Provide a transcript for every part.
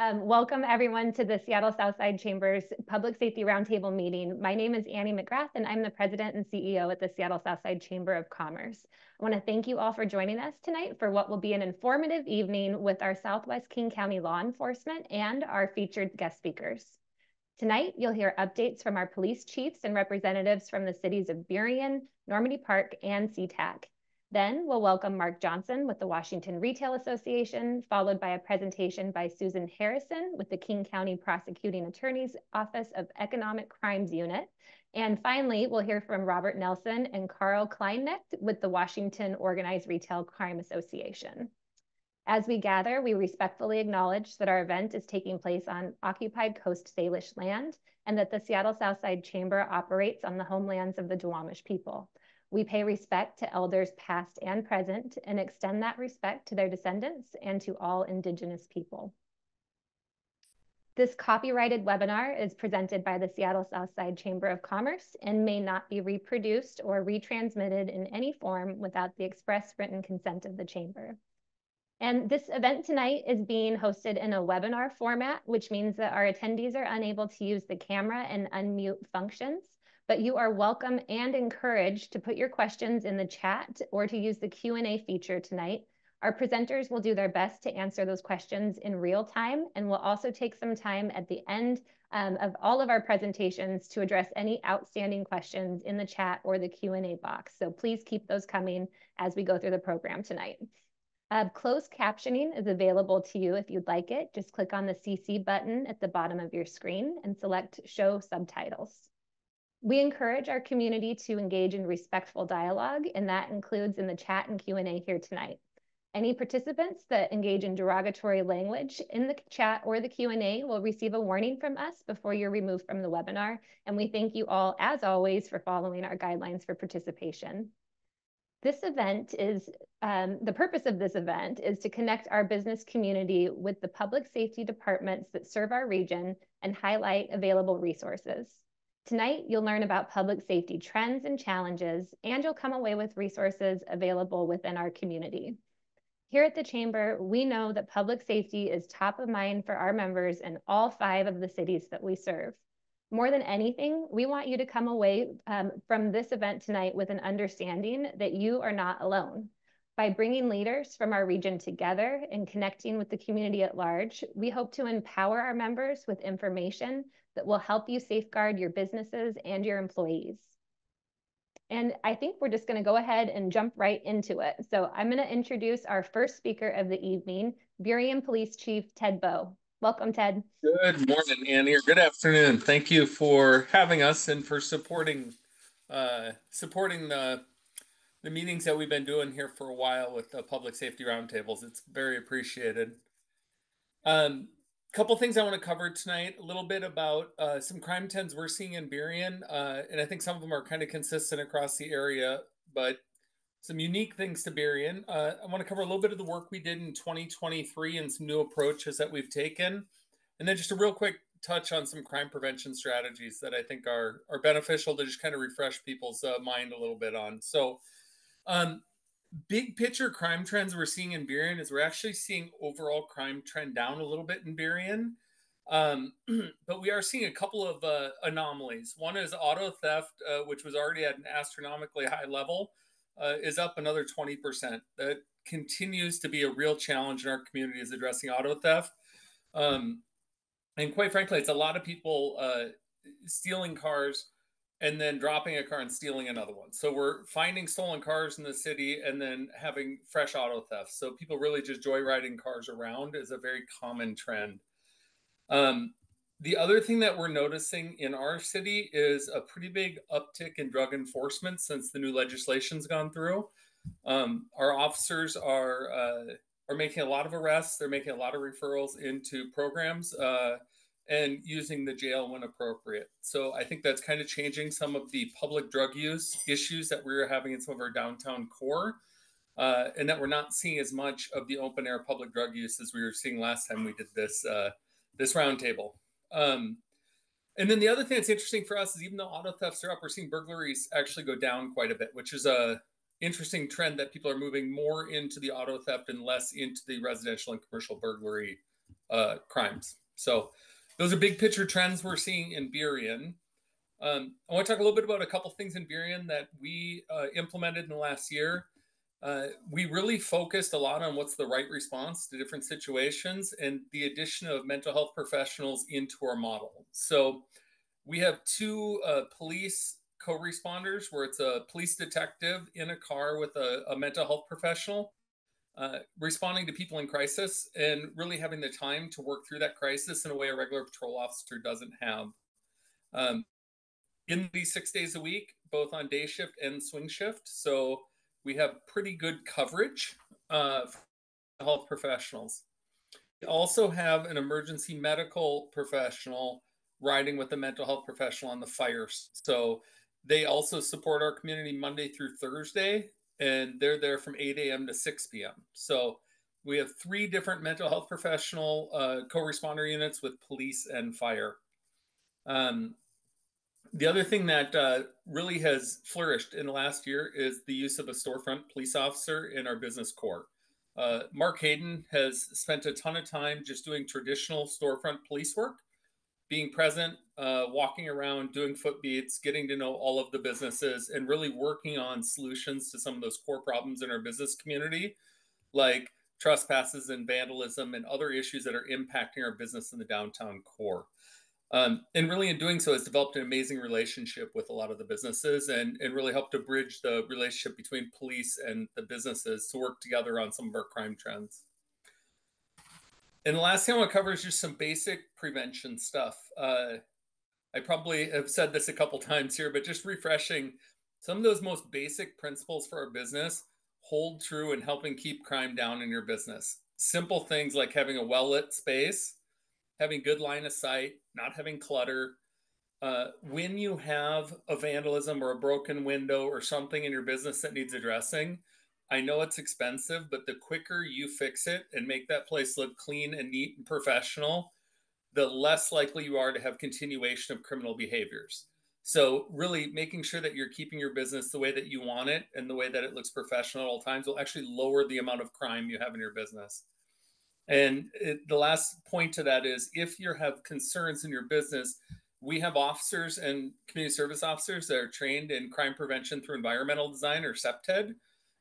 Welcome everyone to the Seattle Southside Chamber's Public Safety Roundtable meeting. My name is Annie McGrath and I'm the President and CEO at the Seattle Southside Chamber of Commerce. I want to thank you all for joining us tonight for what will be an informative evening with our Southwest King County law enforcement and our featured guest speakers. Tonight, you'll hear updates from our police chiefs and representatives from the cities of Burien, Normandy Park, and SeaTac. Then we'll welcome Mark Johnson with the Washington Retail Association, followed by a presentation by Susan Harrison with the King County Prosecuting Attorney's Office of Economic Crimes Unit. And finally, we'll hear from Robert Nelson and Carl Kleinknecht with the Washington Organized Retail Crime Association. As we gather, we respectfully acknowledge that our event is taking place on occupied Coast Salish land and that the Seattle Southside Chamber operates on the homelands of the Duwamish people. We pay respect to elders past and present and extend that respect to their descendants and to all Indigenous people. This copyrighted webinar is presented by the Seattle Southside Chamber of Commerce and may not be reproduced or retransmitted in any form without the express written consent of the Chamber. And this event tonight is being hosted in a webinar format, which means that our attendees are unable to use the camera and unmute functions, but you are welcome and encouraged to put your questions in the chat or to use the Q&A feature tonight. Our presenters will do their best to answer those questions in real time, and we'll also take some time at the end of all of our presentations to address any outstanding questions in the chat or the Q&A box. So please keep those coming as we go through the program tonight. Closed captioning is available to you if you'd like it. Just click on the CC button at the bottom of your screen and select Show Subtitles. We encourage our community to engage in respectful dialogue, and that includes in the chat and Q&A here tonight. Any participants that engage in derogatory language in the chat or the Q&A will receive a warning from us before you're removed from the webinar, and we thank you all, as always, for following our guidelines for participation. This event is, the purpose of this event is to connect our business community with the public safety departments that serve our region and highlight available resources. Tonight, you'll learn about public safety trends and challenges, and you'll come away with resources available within our community. Here at the Chamber, we know that public safety is top of mind for our members in all 5 of the cities that we serve. More than anything, we want you to come away from this event tonight with an understanding that you are not alone. By bringing leaders from our region together and connecting with the community at large, we hope to empower our members with information that will help you safeguard your businesses and your employees. And I think we're just going to go ahead and jump right into it. So I'm going to introduce our first speaker of the evening, Burien Police Chief Ted Bowe. Welcome, Ted. Good morning, Annie, or good afternoon. Thank you for having us and for supporting the meetings that we've been doing here for a while with the Public Safety Roundtables. It's very appreciated. Couple things I want to cover tonight, a little bit about some crime trends we're seeing in Burien, and I think some of them are kind of consistent across the area, but some unique things to Burien. I want to cover a little bit of the work we did in 2023 and some new approaches that we've taken, and then just a real quick touch on some crime prevention strategies that I think are beneficial to just kind of refresh people's mind a little bit on. So big picture crime trends we're seeing in Burien is we're actually seeing overall crime trend down a little bit in Burien. But we are seeing a couple of anomalies. One is auto theft, which was already at an astronomically high level, is up another 20%. That continues to be a real challenge in our community, is addressing auto theft. And quite frankly, it's a lot of people stealing cars and then dropping a car and stealing another one. So we're finding stolen cars in the city and then having fresh auto theft. So people really just joyriding cars around is a very common trend. The other thing that we're noticing in our city is a pretty big uptick in drug enforcement since the new legislation's gone through. Our officers are making a lot of arrests. They're making a lot of referrals into programs and using the jail when appropriate. So I think that's kind of changing some of the public drug use issues that we were having in some of our downtown core, and that we're not seeing as much of the open air public drug use as we were seeing last time we did this roundtable. And then the other thing that's interesting for us is even though auto thefts are up, we're seeing burglaries actually go down quite a bit, which is a interesting trend that people are moving more into the auto theft and less into the residential and commercial burglary crimes. So those are big picture trends we're seeing in Burien. I want to talk a little bit about a couple things in Burien that we implemented in the last year. We really focused a lot on what's the right response to different situations and the addition of mental health professionals into our model. So we have two police co-responders where it's a police detective in a car with a mental health professional responding to people in crisis and really having the time to work through that crisis in a way a regular patrol officer doesn't have. In these 6 days a week, both on day shift and swing shift. So we have pretty good coverage for health professionals. We also have an emergency medical professional riding with a mental health professional on the fires. So they also support our community Monday through Thursday, and they're there from 8 a.m. to 6 p.m. So we have 3 different mental health professional co-responder units with police and fire. The other thing that really has flourished in the last year is the use of a storefront police officer in our business core. Mark Hayden has spent a ton of time just doing traditional storefront police work, being present, walking around, doing foot beats, getting to know all of the businesses, and really working on solutions to some of those core problems in our business community, like trespasses and vandalism and other issues that are impacting our business in the downtown core. And really in doing so has developed an amazing relationship with a lot of the businesses and really helped to bridge the relationship between police and the businesses to work together on some of our crime trends. And the last thing I want to cover is just some basic prevention stuff. I probably have said this a couple times here, but just refreshing, some of those most basic principles for our business hold true in helping keep crime down in your business. Simple things like having a well-lit space, having good line of sight, not having clutter. When you have a vandalism or a broken window or something in your business that needs addressing, I know it's expensive, but the quicker you fix it and make that place look clean and neat and professional, the less likely you are to have continuation of criminal behaviors. So really making sure that you're keeping your business the way that you want it and the way that it looks professional at all times will actually lower the amount of crime you have in your business. And the last point to that is if you have concerns in your business, we have officers and community service officers that are trained in crime prevention through environmental design or CPTED,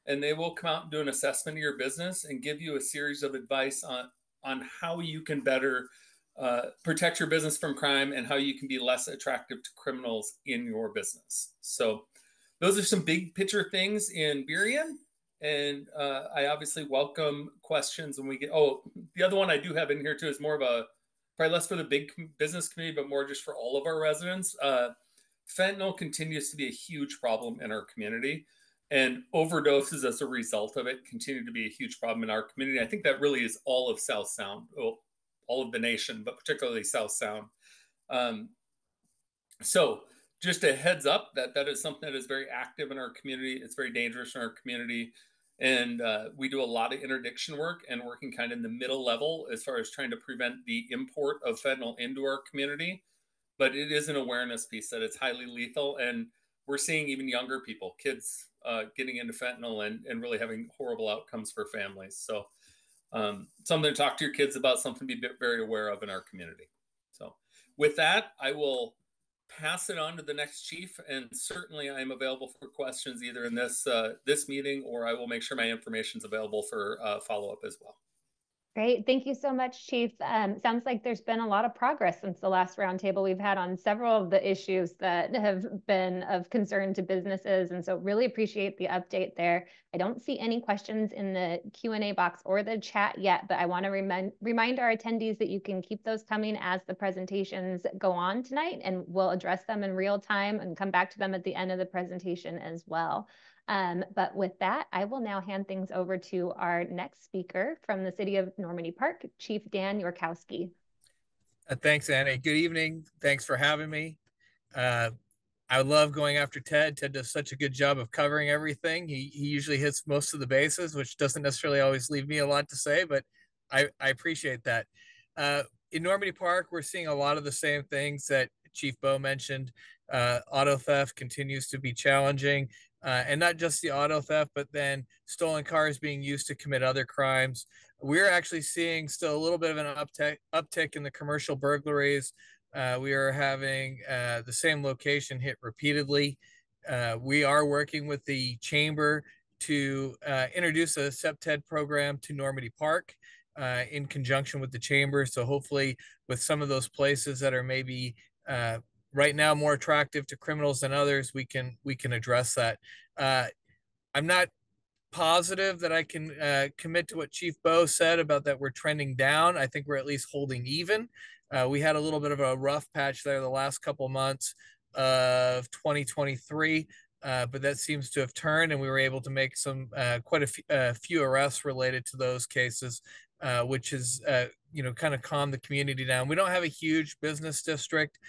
and they will come out and do an assessment of your business and give you a series of advice on how you can better protect your business from crime and how you can be less attractive to criminals in your business. So those are some big picture things in Burien. And I obviously welcome questions when we get, the other one I do have in here too is more of a, probably less for the big business community, but more just for all of our residents. Fentanyl continues to be a huge problem in our community, and overdoses as a result of it continue to be a huge problem in our community. I think that really is all of South Sound, well, all of the nation, but particularly South Sound. So just a heads up that is something that is very active in our community. It's very dangerous in our community. And we do a lot of interdiction work and working kind of in the middle level as far as trying to prevent the import of fentanyl into our community. But it is an awareness piece that it's highly lethal. And we're seeing even younger people, kids getting into fentanyl and really having horrible outcomes for families. So something to talk to your kids about, something to be very aware of in our community. So with that, I will pass it on to the next chief, and certainly I am available for questions either in this meeting, or I will make sure my information is available for follow-up as well. Great. Thank you so much, Chief. Sounds like there's been a lot of progress since the last roundtable we've had on several of the issues that have been of concern to businesses. And so really appreciate the update there. I don't see any questions in the Q&A box or the chat yet, but I want to remind our attendees that you can keep those coming as the presentations go on tonight, and we'll address them in real time and come back to them at the end of the presentation as well. But with that, I will now hand things over to our next speaker from the city of Normandy Park, Chief Dan Yorkowski. Thanks, Annie. Good evening. Thanks for having me. I love going after Ted. Ted does such a good job of covering everything. He usually hits most of the bases, which doesn't necessarily always leave me a lot to say, but I appreciate that. In Normandy Park, we're seeing a lot of the same things that Chief Bowe mentioned. Auto theft continues to be challenging. And not just the auto theft, but then stolen cars being used to commit other crimes. we're actually seeing still a little bit of an uptick in the commercial burglaries. We are having the same location hit repeatedly. We are working with the chamber to introduce a SEPTED program to Normandy Park in conjunction with the chamber. So hopefully with some of those places that are maybe right now more attractive to criminals than others, we can address that. I'm not positive that I can commit to what Chief Bowe said about that we're trending down. I think we're at least holding even. We had a little bit of a rough patch there the last couple months of 2023, but that seems to have turned, and we were able to make some quite a few arrests related to those cases, which is kind of calmed the community down. We don't have a huge business district.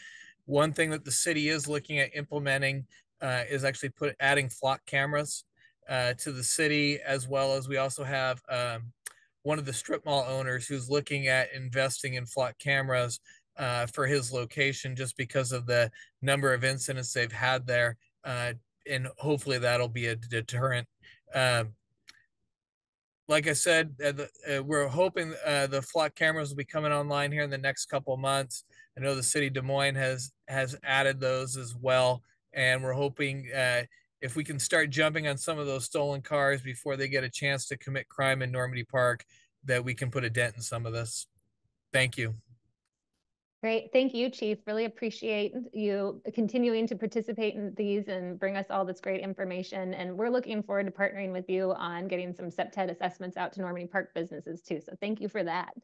One thing that the city is looking at implementing is actually adding flock cameras to the city, as well as we also have one of the strip mall owners who's looking at investing in flock cameras for his location, just because of the number of incidents they've had there, and hopefully that'll be a deterrent. Like I said, we're hoping the flock cameras will be coming online here in the next couple of months. I know the city of Des Moines has added those as well, and we're hoping if we can start jumping on some of those stolen cars before they get a chance to commit crime in Normandy Park, that we can put a dent in some of this. Thank you. Great. Thank you, Chief. Really appreciate you continuing to participate in these and bring us all this great information. And we're looking forward to partnering with you on getting some SEPTED assessments out to Normandy Park businesses too. So thank you for that.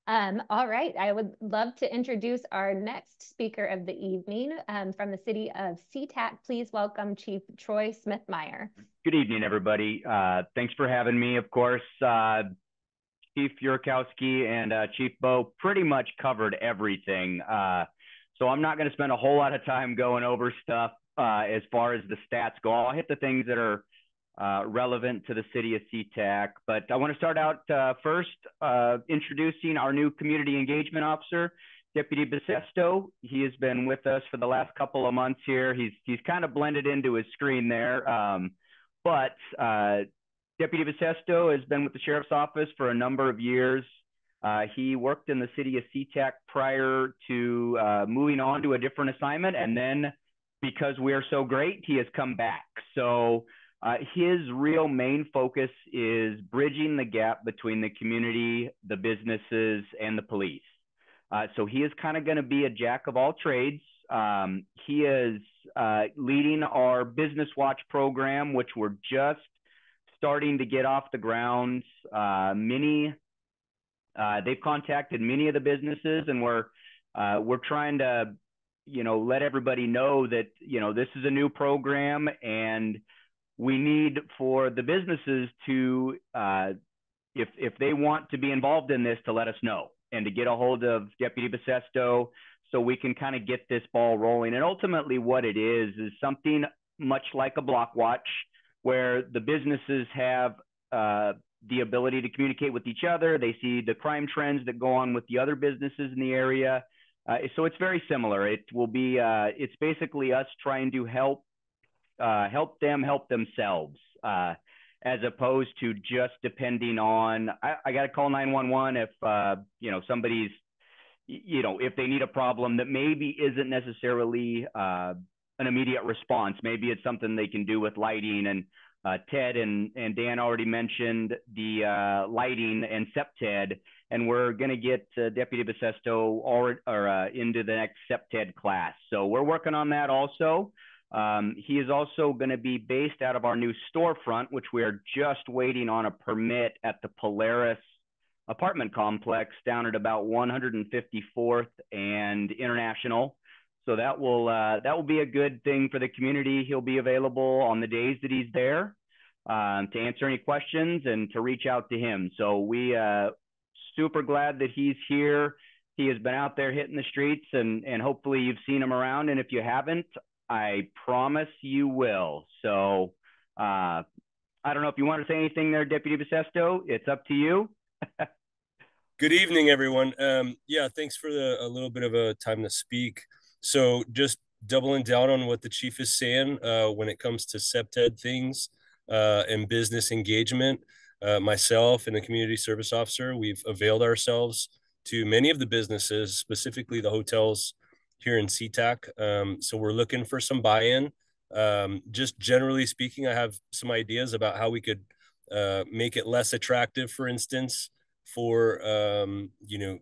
All right, I would love to introduce our next speaker of the evening from the city of SeaTac. Please welcome Chief Troy Smithmeyer. Good evening, everybody. Thanks for having me. Of course, Chief Yurkowski and Chief Bowe pretty much covered everything. So I'm not going to spend a whole lot of time going over stuff as far as the stats go. I'll hit the things that are relevant to the city of SeaTac. But I want to start out first introducing our new community engagement officer, Deputy Bisesto. He has been with us for the last couple of months here. He's kind of blended into his screen there. But Deputy Bisesto has been with the Sheriff's Office for a number of years. He worked in the city of SeaTac prior to moving on to a different assignment. And then because we are so great, he has come back. So his real main focus is bridging the gap between the community, the businesses, and the police. So he is kind of going to be a jack of all trades. He is leading our Business Watch program, which we're just starting to get off the ground. They've contacted many of the businesses, and we're trying to, let everybody know that, this is a new program, and we need for the businesses to, if they want to be involved in this, to let us know and to get a hold of Deputy Bisesto so we can kind of get this ball rolling. And ultimately what it is something much like a block watch, where the businesses have the ability to communicate with each other. They see the crime trends that go on with the other businesses in the area. So it's very similar. It will be, it's basically us trying to help them help themselves, as opposed to just depending on, I got to call 911 if, somebody's, if they need a problem that maybe isn't necessarily an immediate response. Maybe it's something they can do with lighting. And Ted and Dan already mentioned the lighting and SEPTED, and we're going to get Deputy Bisesto into the next SEPTED class. So we're working on that also. He is also going to be based out of our new storefront, which we are just waiting on a permit at the Polaris apartment complex down at about 154th and International. So that will be a good thing for the community. He'll be available on the days that he's there to answer any questions and to reach out to him. So we super glad that he's here. He has been out there hitting the streets, and hopefully you've seen him around. And if you haven't, I promise you will. So I don't know if you want to say anything there, Deputy Bisesto. It's up to you. Good evening, everyone. Yeah, thanks for a little bit of a time to speak. So just doubling down on what the chief is saying when it comes to SEPTED things and business engagement. myself and the community service officer, we've availed ourselves to many of the businesses, specifically the hotels here in SeaTac. So we're looking for some buy-in. Just generally speaking, I have some ideas about how we could make it less attractive, for instance, for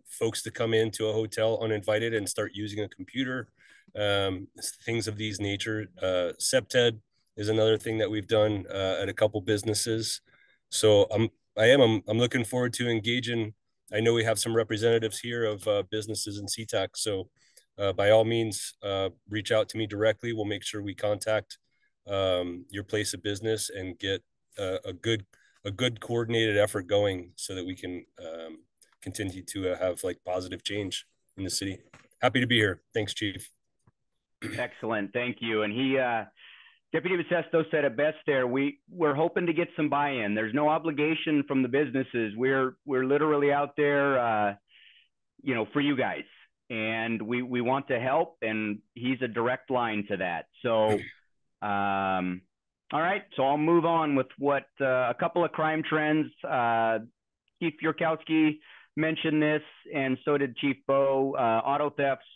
folks to come into a hotel uninvited and start using a computer, things of these nature. SEPTED is another thing that we've done at a couple businesses. So I'm looking forward to engaging. I know we have some representatives here of businesses in SeaTac. So by all means, reach out to me directly. We'll make sure we contact your place of business and get a good coordinated effort going so that we can continue to have like positive change in the city. Happy to be here. Thanks, Chief. Excellent. Thank you. And Deputy Basesto said it best there. We're hoping to get some buy-in. There's no obligation from the businesses. We're literally out there, for you guys. And we want to help, and he's a direct line to that. So, all right. So I'll move on with what a couple of crime trends. Chief Yurkowski mentioned this, and so did Chief Bowe. Auto thefts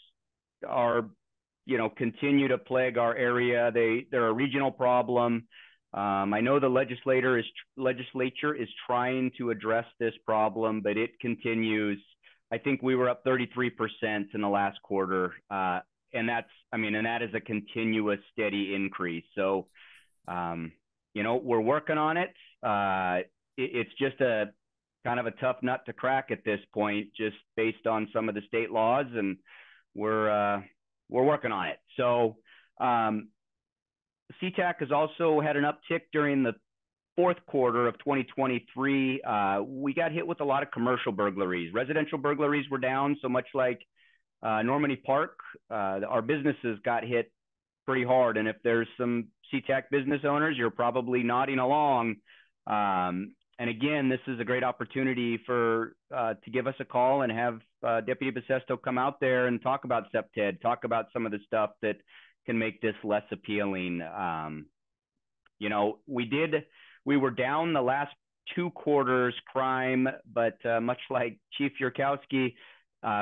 are continue to plague our area. They're a regional problem. I know the legislature is trying to address this problem, but it continues. I think we were up 33% in the last quarter. And that is a continuous steady increase. So, we're working on it. It's just a kind of a tough nut to crack at this point, just based on some of the state laws, and we're working on it. So SeaTac has also had an uptick during the fourth quarter of 2023. We got hit with a lot of commercial burglaries. Residential burglaries were down, so much like Normandy Park. Our businesses got hit pretty hard. And if there's some SeaTac business owners, you're probably nodding along. And again, this is a great opportunity to give us a call and have Deputy Basesto come out there and talk about SEPTED, talk about some of the stuff that can make this less appealing. We were down the last 2 quarters crime, but much like Chief Yurkowski,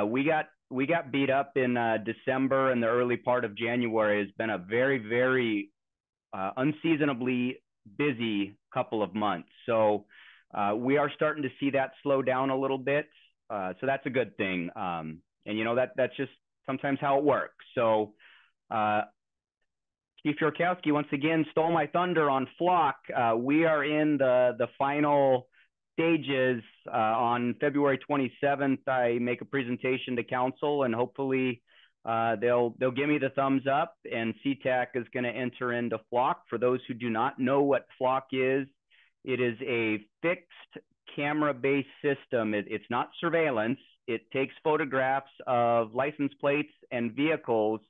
we got beat up in December, and the early part of January has been a very, very unseasonably busy couple of months. So we are starting to see that slow down a little bit. So that's a good thing. And that's just sometimes how it works. So Chief Yurkowski once again stole my thunder on Flock. We are in the final stages. On February 27th, I make a presentation to council, and hopefully they'll give me the thumbs up, and SeaTac is going to enter into Flock. For those who do not know what Flock is, it is a fixed camera-based system. It's not surveillance. It takes photographs of license plates and vehicles,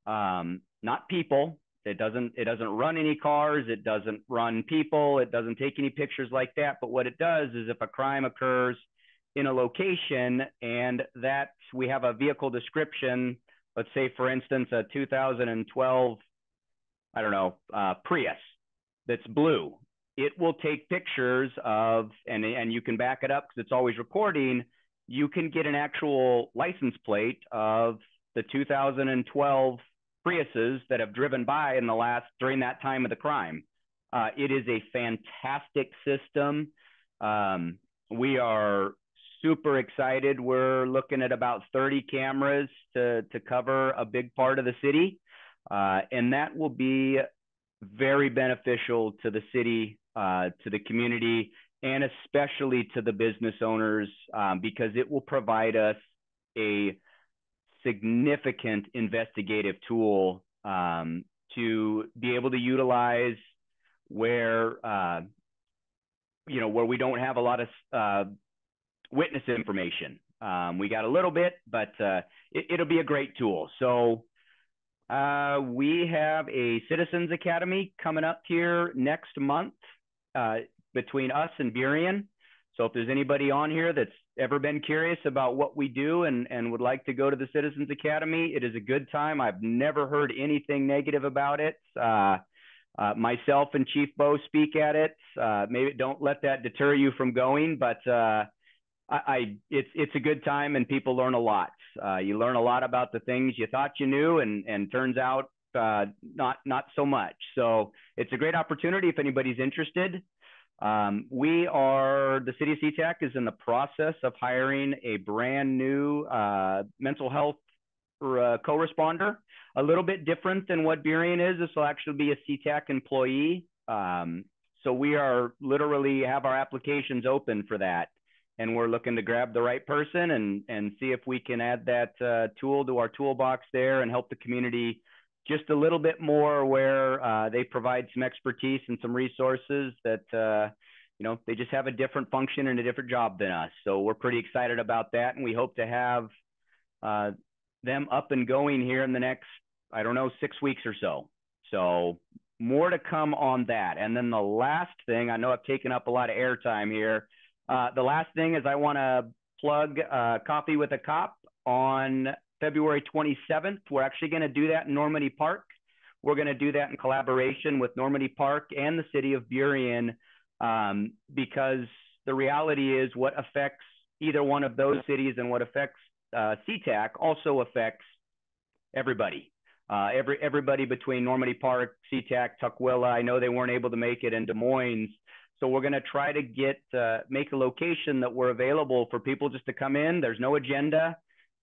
not people. It doesn't run any cars. It doesn't run people. It doesn't take any pictures like that. But what it does is, if a crime occurs in a location and that we have a vehicle description, let's say, for instance, a 2012, Prius that's blue, it will take pictures of, and you can back it up because it's always recording. You can get an actual license plate of the 2012 Priuses that have driven by during that time of the crime. It is a fantastic system. We are super excited. We're looking at about 30 cameras to cover a big part of the city. And that will be very beneficial to the city, to the community, and especially to the business owners, because it will provide us a significant investigative tool to be able to utilize where we don't have a lot of witness information. We got a little bit, but it'll be a great tool. So we have a Citizens Academy coming up here next month between us and Burien. So if there's anybody on here that's ever been curious about what we do and would like to go to the Citizens Academy, it is a good time. I've never heard anything negative about it. Myself and Chief Bo speak at it. Maybe don't let that deter you from going, but it's a good time and people learn a lot. You learn a lot about the things you thought you knew, and turns out not so much. So it's a great opportunity if anybody's interested. The city of SeaTac is in the process of hiring a brand new mental health co-responder, a little bit different than what Burien is. This will actually be a SeaTac employee. So we are literally have our applications open for that. And we're looking to grab the right person and see if we can add that tool to our toolbox there and help the community just a little bit more, where they provide some expertise and some resources that, they just have a different function and a different job than us. So we're pretty excited about that. And we hope to have them up and going here in the next, 6 weeks or so. So more to come on that. And then the last thing, I know I've taken up a lot of airtime here. The last thing is I want to plug Coffee with a Cop on February 27th. We're actually going to do that in Normandy Park. We're going to do that in collaboration with Normandy Park and the city of Burien, because the reality is what affects either one of those cities and what affects SeaTac also affects everybody. Everybody between Normandy Park, SeaTac, Tukwila. I know they weren't able to make it in Des Moines. So we're going to try to make a location that we're available for people just to come in. There's no agenda.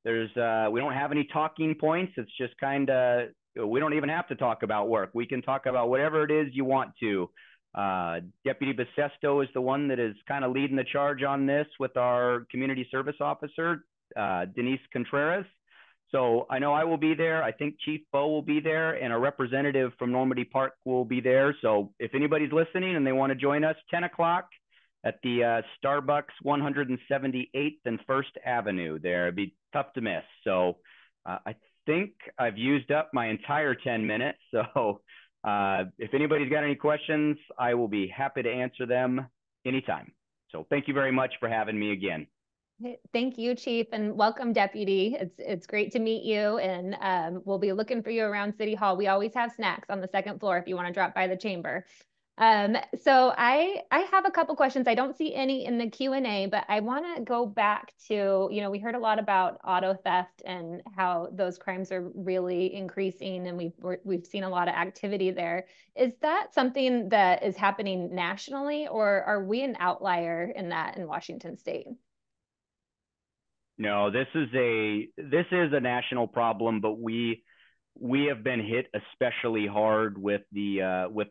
We don't have any talking points. It's just we don't even have to talk about work. We can talk about whatever it is you want to. Deputy Basesto is the one that is kind of leading the charge on this with our community service officer, Denise Contreras. So I know I will be there. I think Chief Bo will be there, and a representative from Normandy Park will be there. So if anybody's listening and they want to join us, 10 o'clock at the Starbucks 178th and 1st Avenue there. It'd be tough to miss. So I think I've used up my entire 10 minutes. So if anybody's got any questions, I will be happy to answer them anytime. So thank you very much for having me again. Thank you, Chief, and welcome, Deputy. It's great to meet you, and we'll be looking for you around City Hall. We always have snacks on the second floor if you want to drop by the chamber. So I have a couple questions. I don't see any in the Q&A, but I want to go back to, we heard a lot about auto theft and how those crimes are really increasing, and we've seen a lot of activity there. Is that something that is happening nationally, or are we an outlier in that in Washington State? No, this is a national problem, but we have been hit especially hard with the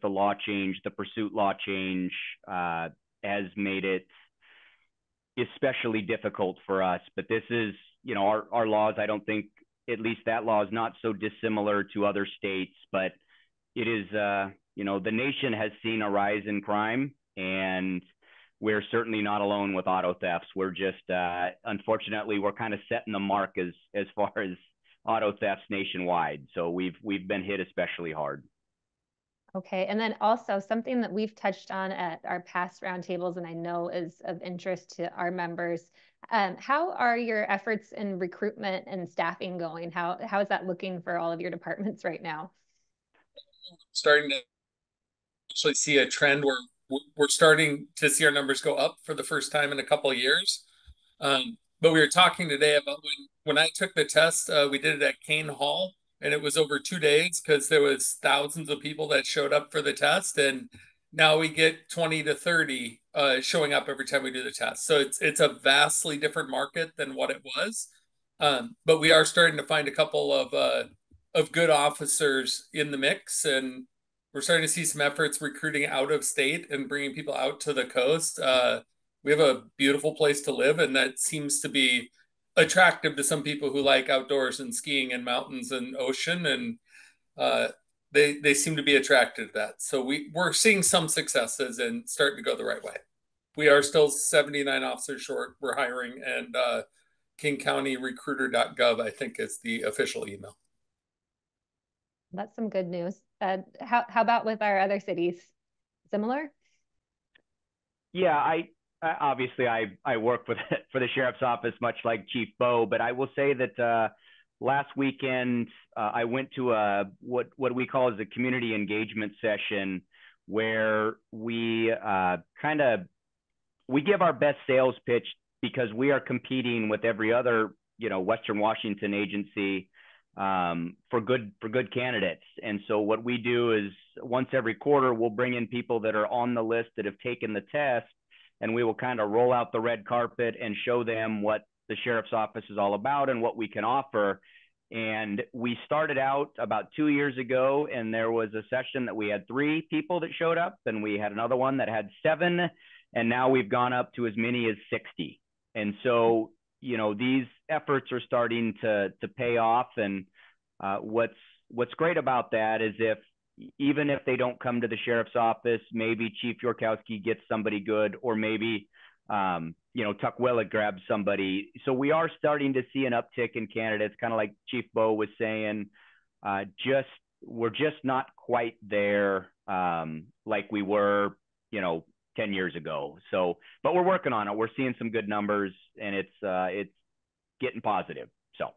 law change. The pursuit law change has made it especially difficult for us. But this is, our laws. I don't think, at least that law is not so dissimilar to other states, but it is, the nation has seen a rise in crime, and we're certainly not alone with auto thefts. We're just, unfortunately, we're kind of setting the mark as far as auto thefts nationwide. So we've been hit especially hard. Okay, and then also something that we've touched on at our past roundtables, and I know is of interest to our members. How are your efforts in recruitment and staffing going? How is that looking for all of your departments right now? Starting to actually see a trend where we're starting to see our numbers go up for the first time in a couple of years. But we were talking today about when I took the test, we did it at Kane Hall, and it was over 2 days because there was thousands of people that showed up for the test. And now we get 20 to 30 showing up every time we do the test. So it's a vastly different market than what it was. But we are starting to find a couple of good officers in the mix, and we're starting to see some efforts recruiting out of state and bringing people out to the coast. We have a beautiful place to live, and that seems to be attractive to some people who like outdoors and skiing and mountains and ocean, and they seem to be attracted to that. So we're seeing some successes and starting to go the right way. We are still 79 officers short. We're hiring, and kingcountyrecruiter.gov, I think, is the official email. That's some good news. How about with our other cities? Similar? Yeah, I obviously work for the sheriff's office, much like Chief Bo, but I will say that last weekend, I went to what we call as a community engagement session, where we we give our best sales pitch, because we are competing with every other, Western Washington agency for good candidates. And so what we do is, once every quarter, we'll bring in people that are on the list that have taken the test, and we will kind of roll out the red carpet and show them what the sheriff's office is all about and what we can offer. And we started out about 2 years ago, and there was a session that we had 3 people that showed up, and we had another one that had 7, and now we've gone up to as many as 60. And so, these efforts are starting to pay off. And what's great about that is, even if they don't come to the sheriff's office, maybe Chief Yorkowski gets somebody good, or maybe Tukwila grabs somebody. So we are starting to see an uptick in candidates, kind of like Chief Bo was saying. We're just not quite there like we were, 10 years ago. So, but we're working on it. We're seeing some good numbers, and it's getting positive. So.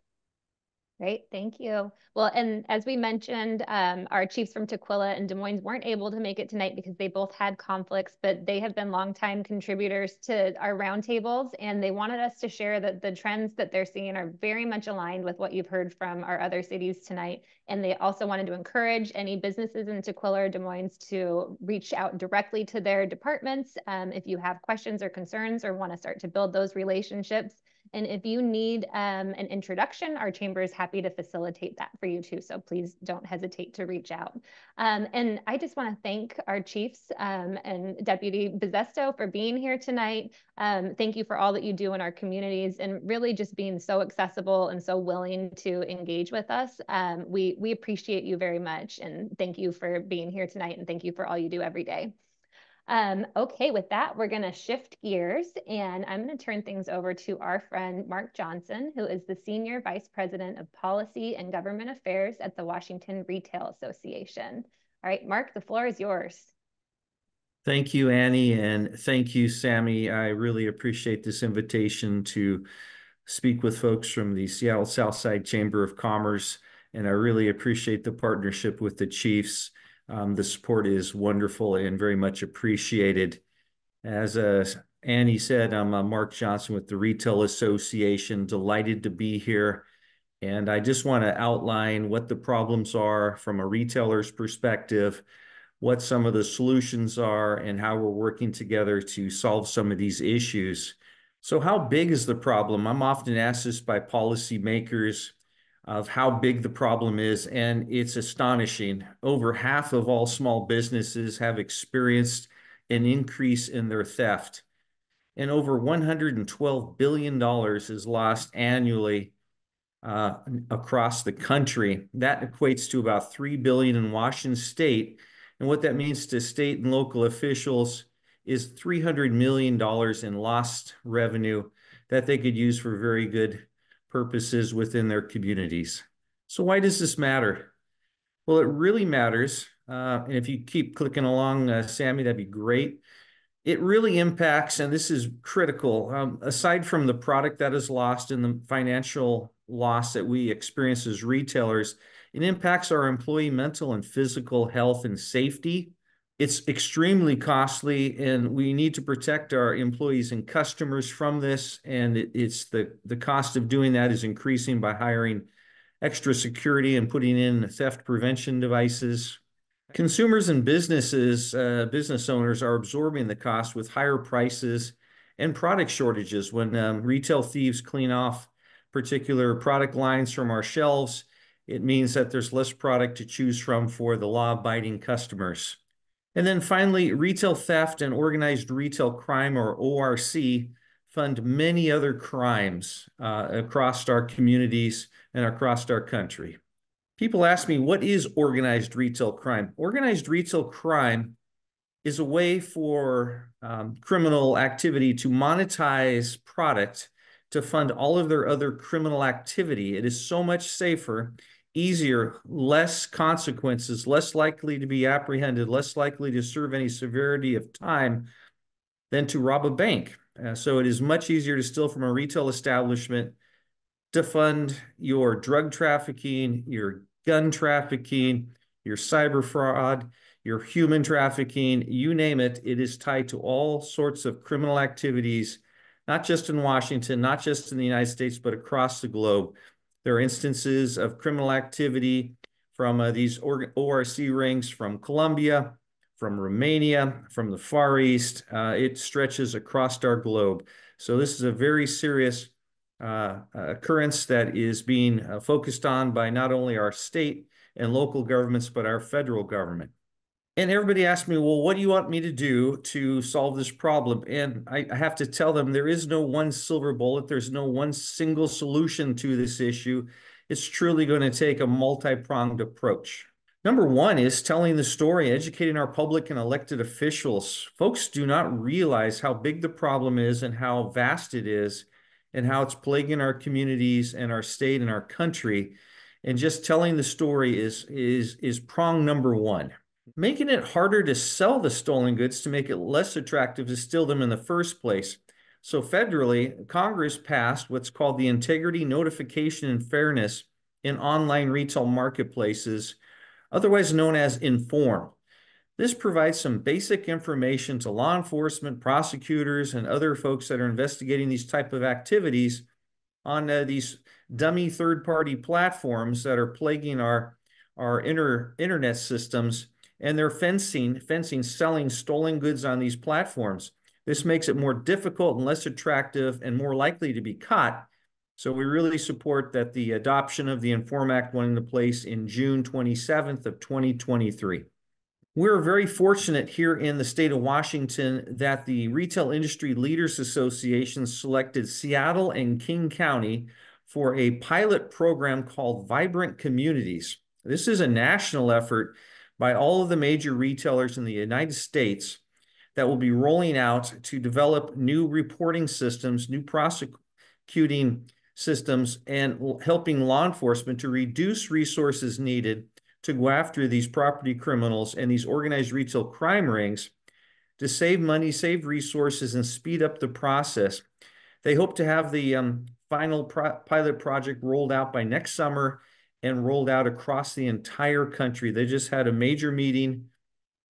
Great, thank you. Well, and as we mentioned, our chiefs from Tukwila and Des Moines weren't able to make it tonight because they both had conflicts, but they have been longtime contributors to our roundtables, and they wanted us to share that the trends that they're seeing are very much aligned with what you've heard from our other cities tonight. And they also wanted to encourage any businesses in Tukwila or Des Moines to reach out directly to their departments if you have questions or concerns or want to start to build those relationships. And if you need an introduction, our chamber is happy to facilitate that for you too. So please don't hesitate to reach out. And I just want to thank our chiefs and Deputy Bizesto for being here tonight. Thank you for all that you do in our communities, and really just being so accessible and so willing to engage with us. We appreciate you very much, and thank you for being here tonight, and thank you for all you do every day. Okay, with that, we're going to shift gears, and I'm going to turn things over to our friend Mark Johnson, who is the Senior Vice President of Policy and Government Affairs at the Washington Retail Association. All right, Mark, the floor is yours. Thank you, Annie, and thank you, Sammy. I really appreciate this invitation to speak with folks from the Seattle Southside Chamber of Commerce, and I really appreciate the partnership with the chiefs. The support is wonderful and very much appreciated. As Annie said, I'm Mark Johnson with the Retail Association, delighted to be here. And I just want to outline what the problems are from a retailer's perspective, what some of the solutions are, and how we're working together to solve some of these issues. So how big is the problem? I'm often asked this by policymakers, of how big the problem is, and it's astonishing. Over half of all small businesses have experienced an increase in their theft, and over $112 billion is lost annually across the country. That equates to about $3 billion in Washington state, and what that means to state and local officials is $300 million in lost revenue that they could use for very good purposes within their communities. So why does this matter? Well, it really matters. And if you keep clicking along, Sammy, that'd be great. It really impacts, and this is critical, aside from the product that is lost and the financial loss that we experience as retailers, it impacts our employee mental and physical health and safety. It's extremely costly, and we need to protect our employees and customers from this. And it's the cost of doing that is increasing by hiring extra security and putting in theft prevention devices. Consumers and businesses, business owners are absorbing the cost with higher prices and product shortages. When retail thieves clean off particular product lines from our shelves, it means that there's less product to choose from for the law-abiding customers. And then finally, retail theft and organized retail crime, or ORC, fund many other crimes across our communities and across our country. People ask me, what is organized retail crime? Organized retail crime is a way for criminal activity to monetize product to fund all of their other criminal activity. It is so much safer, easier, less consequences, less likely to be apprehended, less likely to serve any severity of time than to rob a bank. So it is much easier to steal from a retail establishment defund your drug trafficking, your gun trafficking, your cyber fraud, your human trafficking, you name it. It is tied to all sorts of criminal activities, not just in Washington, not just in the United States, but across the globe. There are instances of criminal activity from these ORC rings from Colombia, from Romania, from the Far East. It stretches across our globe. So this is a very serious occurrence that is being focused on by not only our state and local governments, but our federal government. And everybody asked me, well, what do you want me to do to solve this problem? And I have to tell them there is no one silver bullet. There's no one single solution to this issue. It's truly going to take a multi-pronged approach. Number one is telling the story, educating our public and elected officials. Folks do not realize how big the problem is and how vast it is and how it's plaguing our communities and our state and our country. And just telling the story is prong number one. Making it harder to sell the stolen goods to make it less attractive to steal them in the first place. So federally, Congress passed what's called the Integrity, Notification, and Fairness in Online Retail Marketplaces, otherwise known as INFORM. This provides some basic information to law enforcement, prosecutors, and other folks that are investigating these type of activities on these dummy third-party platforms that are plaguing our internet systems, and they're fencing, selling stolen goods on these platforms. This makes it more difficult and less attractive and more likely to be caught. So we really support that the adoption of the INFORM Act went into place in June 27th of 2023. We're very fortunate here in the state of Washington that the Retail Industry Leaders Association selected Seattle and King County for a pilot program called Vibrant Communities. This is a national effort by all of the major retailers in the United States that will be rolling out to develop new reporting systems, new prosecuting systems, and helping law enforcement to reduce resources needed to go after these property criminals and these organized retail crime rings to save money, save resources, and speed up the process. They hope to have the final pilot project rolled out by next summer and rolled out across the entire country. They just had a major meeting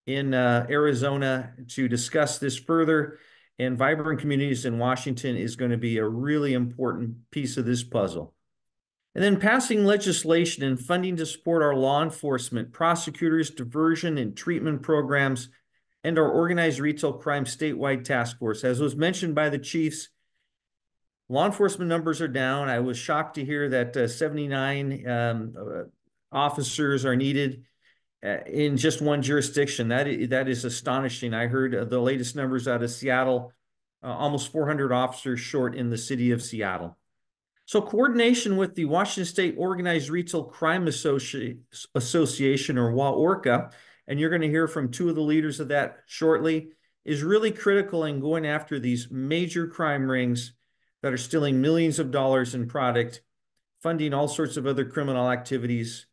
in Arizona to discuss this further, and Vibrant Communities in Washington is going to be a really important piece of this puzzle. And then passing legislation and funding to support our law enforcement, prosecutors, diversion and treatment programs, and our organized retail crime statewide task force. As was mentioned by the chiefs, law enforcement numbers are down. I was shocked to hear that 79 officers are needed in just one jurisdiction. That is astonishing. I heard the latest numbers out of Seattle, almost 400 officers short in the city of Seattle. So coordination with the Washington State Organized Retail Crime Association, or WAORCA, and you're going to hear from two of the leaders of that shortly, is really critical in going after these major crime rings that are stealing millions of dollars in product, funding all sorts of other criminal activities.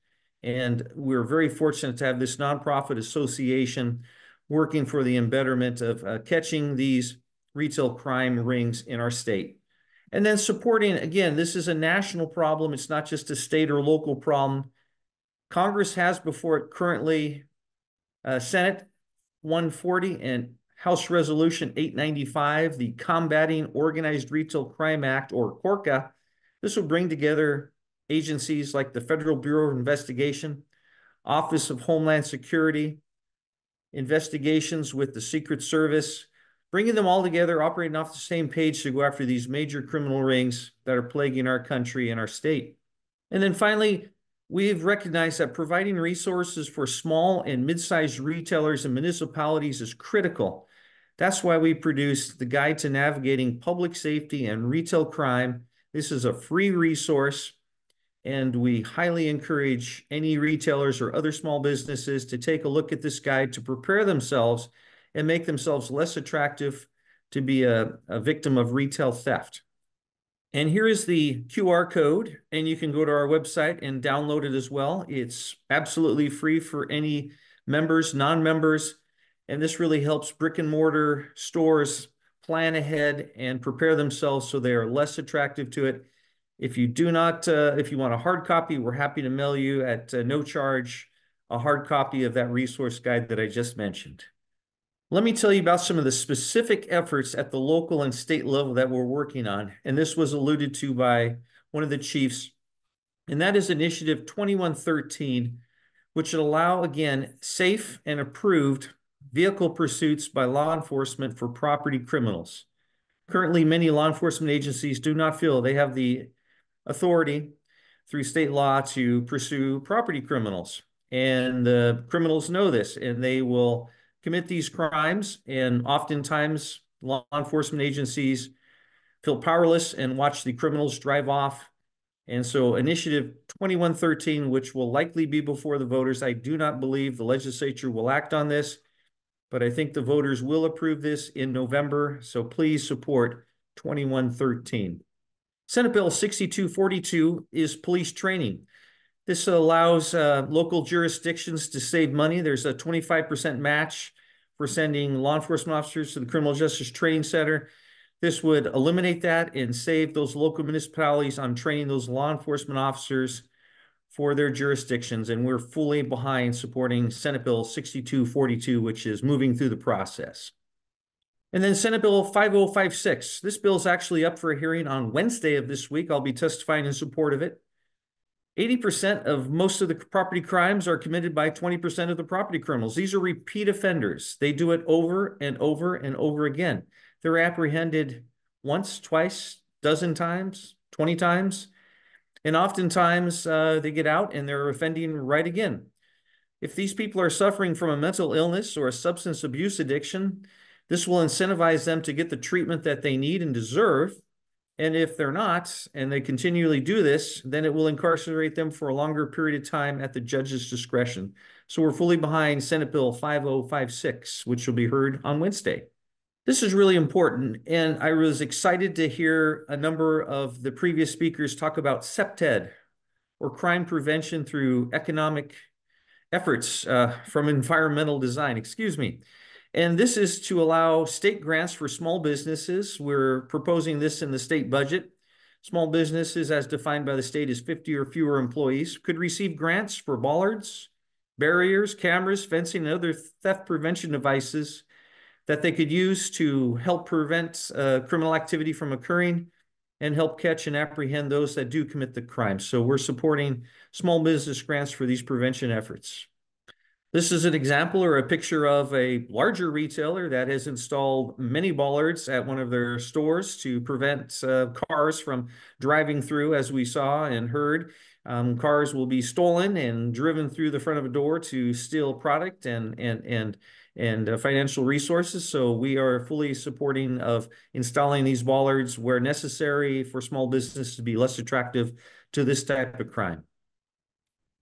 And we're very fortunate to have this nonprofit association working for the betterment of catching these retail crime rings in our state. And then supporting, again, this is a national problem. It's not just a state or local problem. Congress has before it currently Senate 140 and House Resolution 895, the Combating Organized Retail Crime Act, or CORCA. This will bring together agencies like the Federal Bureau of Investigation, Office of Homeland Security, investigations with the Secret Service, bringing them all together, operating off the same page to go after these major criminal rings that are plaguing our country and our state. And then finally, we've recognized that providing resources for small and mid-sized retailers and municipalities is critical. That's why we produced the Guide to Navigating Public Safety and Retail Crime. This is a free resource, and we highly encourage any retailers or other small businesses to take a look at this guide to prepare themselves and make themselves less attractive to be a victim of retail theft. And here is the QR code, and you can go to our website and download it as well. It's absolutely free for any members, non-members, and this really helps brick and mortar stores plan ahead and prepare themselves so they are less attractive to it. If you do not, if you want a hard copy, we're happy to mail you at no charge a hard copy of that resource guide that I just mentioned. Let me tell you about some of the specific efforts at the local and state level that we're working on. And this was alluded to by one of the chiefs, and that is Initiative 2113, which would allow, again, safe and approved vehicle pursuits by law enforcement for property criminals. Currently, many law enforcement agencies do not feel they have the authority through state law to pursue property criminals. And the criminals know this, and they will commit these crimes. And oftentimes, law enforcement agencies feel powerless and watch the criminals drive off. And so Initiative 2113, which will likely be before the voters, I do not believe the legislature will act on this, but I think the voters will approve this in November. So please support 2113. Senate Bill 6242 is police training. This allows local jurisdictions to save money. There's a 25% match for sending law enforcement officers to the Criminal Justice Training Center. This would eliminate that and save those local municipalities on training those law enforcement officers for their jurisdictions. And we're fully behind supporting Senate Bill 6242, which is moving through the process. And then Senate Bill 5056. This bill is actually up for a hearing on Wednesday of this week. I'll be testifying in support of it. 80% of most of the property crimes are committed by 20% of the property criminals. These are repeat offenders. They do it over and over and over again. They're apprehended once, twice, dozen times, 20 times. And oftentimes they get out and they're offending right again. If these people are suffering from a mental illness or a substance abuse addiction, this will incentivize them to get the treatment that they need and deserve. And if they're not, and they continually do this, then it will incarcerate them for a longer period of time at the judge's discretion. So we're fully behind Senate Bill 5056, which will be heard on Wednesday. This is really important, and I was excited to hear a number of the previous speakers talk about CPTED, or crime prevention through economic efforts from environmental design, And this is to allow state grants for small businesses. We're proposing this in the state budget. Small businesses, as defined by the state as 50 or fewer employees, could receive grants for bollards, barriers, cameras, fencing, and other theft prevention devices that they could use to help prevent criminal activity from occurring and help catch and apprehend those that do commit the crime. So we're supporting small business grants for these prevention efforts. This is an example or a picture of a larger retailer that has installed many bollards at one of their stores to prevent cars from driving through, as we saw and heard. Cars will be stolen and driven through the front of a door to steal product and financial resources. So we are fully supporting of installing these bollards where necessary for small business to be less attractive to this type of crime.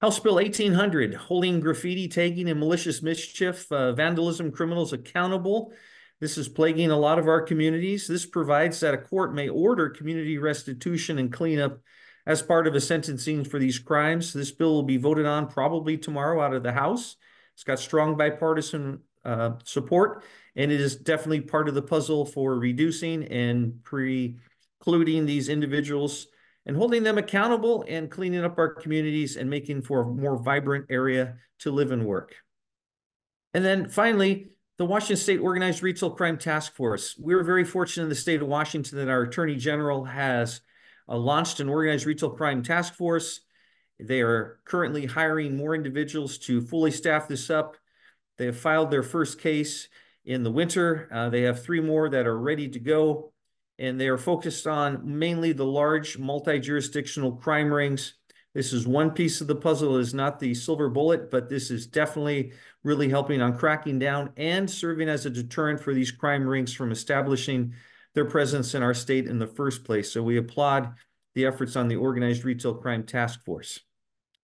House Bill 1800, holding graffiti, tagging, and malicious mischief, vandalism criminals accountable. This is plaguing a lot of our communities. This provides that a court may order community restitution and cleanup as part of a sentencing for these crimes. This bill will be voted on probably tomorrow out of the House. It's got strong bipartisan support, and it is definitely part of the puzzle for reducing and precluding these individuals and holding them accountable and cleaning up our communities and making for a more vibrant area to live and work. And then finally, the Washington State Organized Retail Crime Task Force. We're very fortunate in the state of Washington that our Attorney General has launched an Organized Retail Crime Task Force. They are currently hiring more individuals to fully staff this up. They have filed their first case in the winter. They have 3 more that are ready to go. And they are focused on mainly the large multi-jurisdictional crime rings. This is one piece of the puzzle. It is not the silver bullet, but this is definitely really helping on cracking down and serving as a deterrent for these crime rings from establishing their presence in our state in the first place. So we applaud the efforts on the Organized Retail Crime Task Force.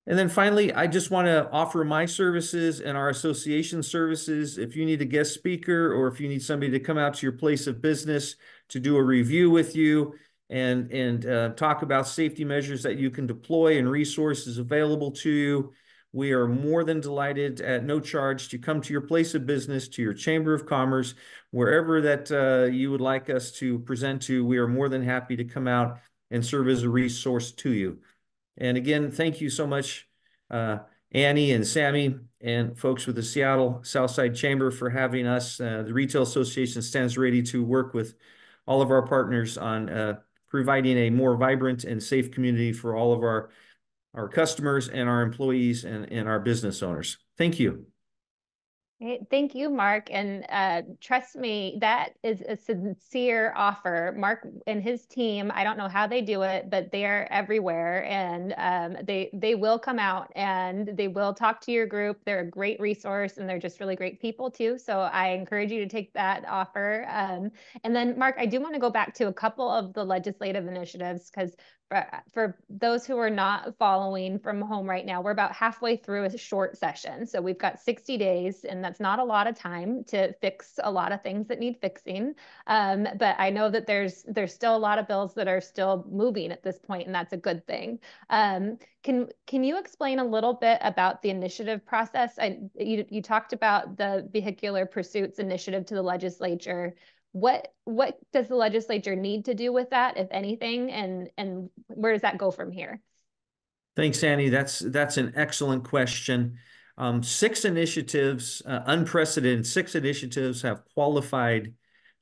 And then finally, I just want to offer my services and our association services. If you need a guest speaker or if you need somebody to come out to your place of business to do a review with you and talk about safety measures that you can deploy and resources available to you, we are more than delighted at no charge to come to your place of business, to your Chamber of Commerce, wherever that you would like us to present to. We are more than happy to come out and serve as a resource to you. And again, thank you so much, Annie and Sammy and folks with the Seattle Southside Chamber for having us. The Retail Association stands ready to work with all of our partners on providing a more vibrant and safe community for all of our customers and our employees and our business owners. Thank you. Thank you, Mark. And trust me, that is a sincere offer. Mark and his team, I don't know how they do it, but they are everywhere. And they will come out and they will talk to your group. They're a great resource and they're just really great people too. So I encourage you to take that offer. And then, Mark, I do want to go back to a couple of the legislative initiatives because for those who are not following from home right now, we're about halfway through a short session. So we've got 60 days, and that's not a lot of time to fix a lot of things that need fixing. But I know that there's still a lot of bills that are still moving at this point, and that's a good thing. Can you explain a little bit about the initiative process? You talked about the Vehicular Pursuits Initiative to the legislature. What does the legislature need to do with that, if anything, and where does that go from here? Thanks, Annie. That's an excellent question. 6 initiatives, unprecedented 6 initiatives have qualified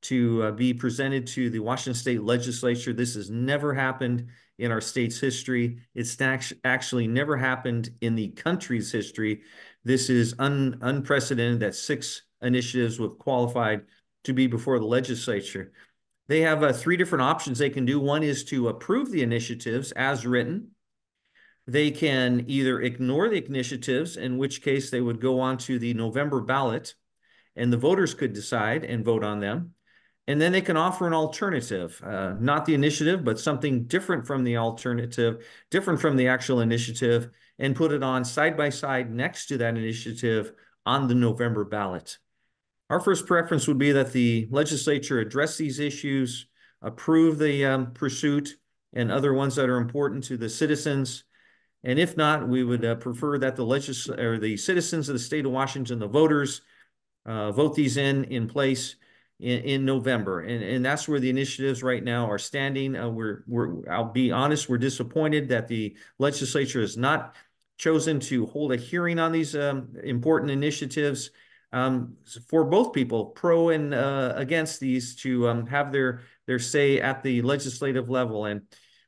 to be presented to the Washington State Legislature. This has never happened in our state's history. It's actually never happened in the country's history. This is unprecedented that 6 initiatives have qualified to be before the legislature. They have 3 different options they can do. One is to approve the initiatives as written. They can either ignore the initiatives, in which case they would go on to the November ballot, and the voters could decide and vote on them. And then they can offer an alternative, not the initiative, but something different from the alternative, different from the actual initiative, and put it on side by side next to that initiative on the November ballot. Our first preference would be that the legislature address these issues, approve the pursuit and other ones that are important to the citizens. And if not, we would prefer that the citizens of the state of Washington, the voters, vote these in place in November. And that's where the initiatives right now are standing. I'll be honest, we're disappointed that the legislature has not chosen to hold a hearing on these important initiatives. For both people, pro and against these, to have their say at the legislative level. And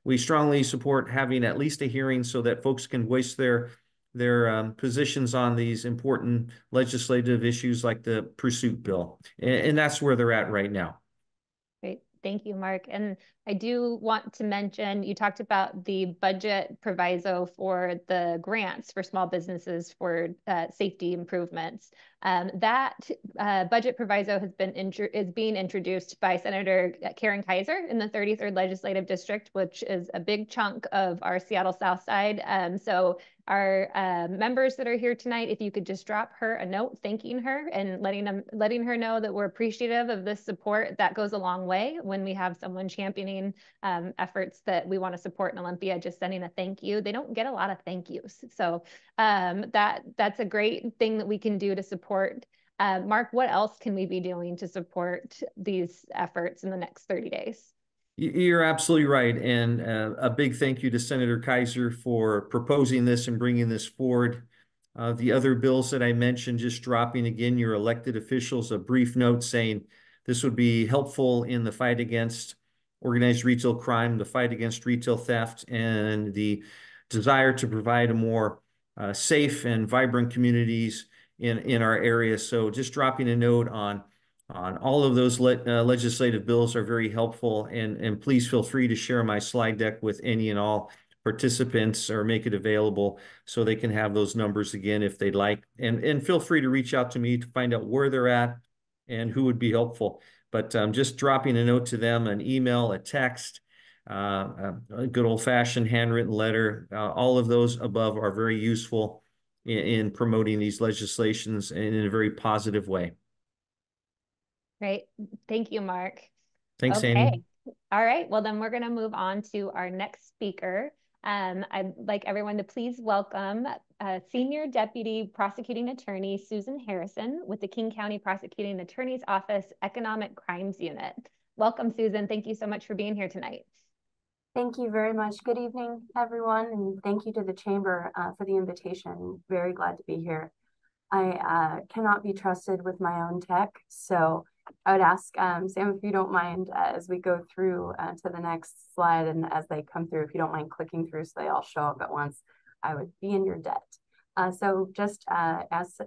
we strongly support having at least a hearing so that folks can voice their positions on these important legislative issues like the pursuit bill. And that's where they're at right now. Great. Thank you, Mark. And I do want to mention, you talked about the budget proviso for the grants for small businesses for safety improvements. That budget proviso is being introduced by Senator Karen Kaiser in the 33rd Legislative District, which is a big chunk of our Seattle Southside. So our members that are here tonight, if you could just drop her a note thanking her and letting her know that we're appreciative of this support, that goes a long way when we have someone championing efforts that we want to support in Olympia. Just sending a thank you. They don't get a lot of thank yous. So that's a great thing that we can do to support. Mark, what else can we be doing to support these efforts in the next 30 days? You're absolutely right. And a big thank you to Senator Kaiser for proposing this and bringing this forward. The other bills that I mentioned, just dropping again your elected officials a brief note saying this would be helpful in the fight against organized retail crime, the fight against retail theft, and the desire to provide a more safe and vibrant communities in our area. So just dropping a note on all of those legislative bills are very helpful, and please feel free to share my slide deck with any and all participants or make it available so they can have those numbers again if they'd like. And feel free to reach out to me to find out where they're at and who would be helpful. But just dropping a note to them, an email, a text, a good old-fashioned handwritten letter, all of those above are very useful in promoting these legislations in a very positive way. Great. Thank you, Mark. Thanks, Annie. All right. Well, then we're going to move on to our next speaker. I'd like everyone to please welcome Senior Deputy Prosecuting Attorney Susan Harrison with the King County Prosecuting Attorney's Office Economic Crimes Unit. Welcome, Susan. Thank you so much for being here tonight. Thank you very much. Good evening, everyone, and thank you to the Chamber for the invitation. Very glad to be here. I cannot be trusted with my own tech, so I would ask Sam, if you don't mind, as we go through to the next slide, and as they come through, if you don't mind clicking through so they all show up at once, I would be in your debt. So just as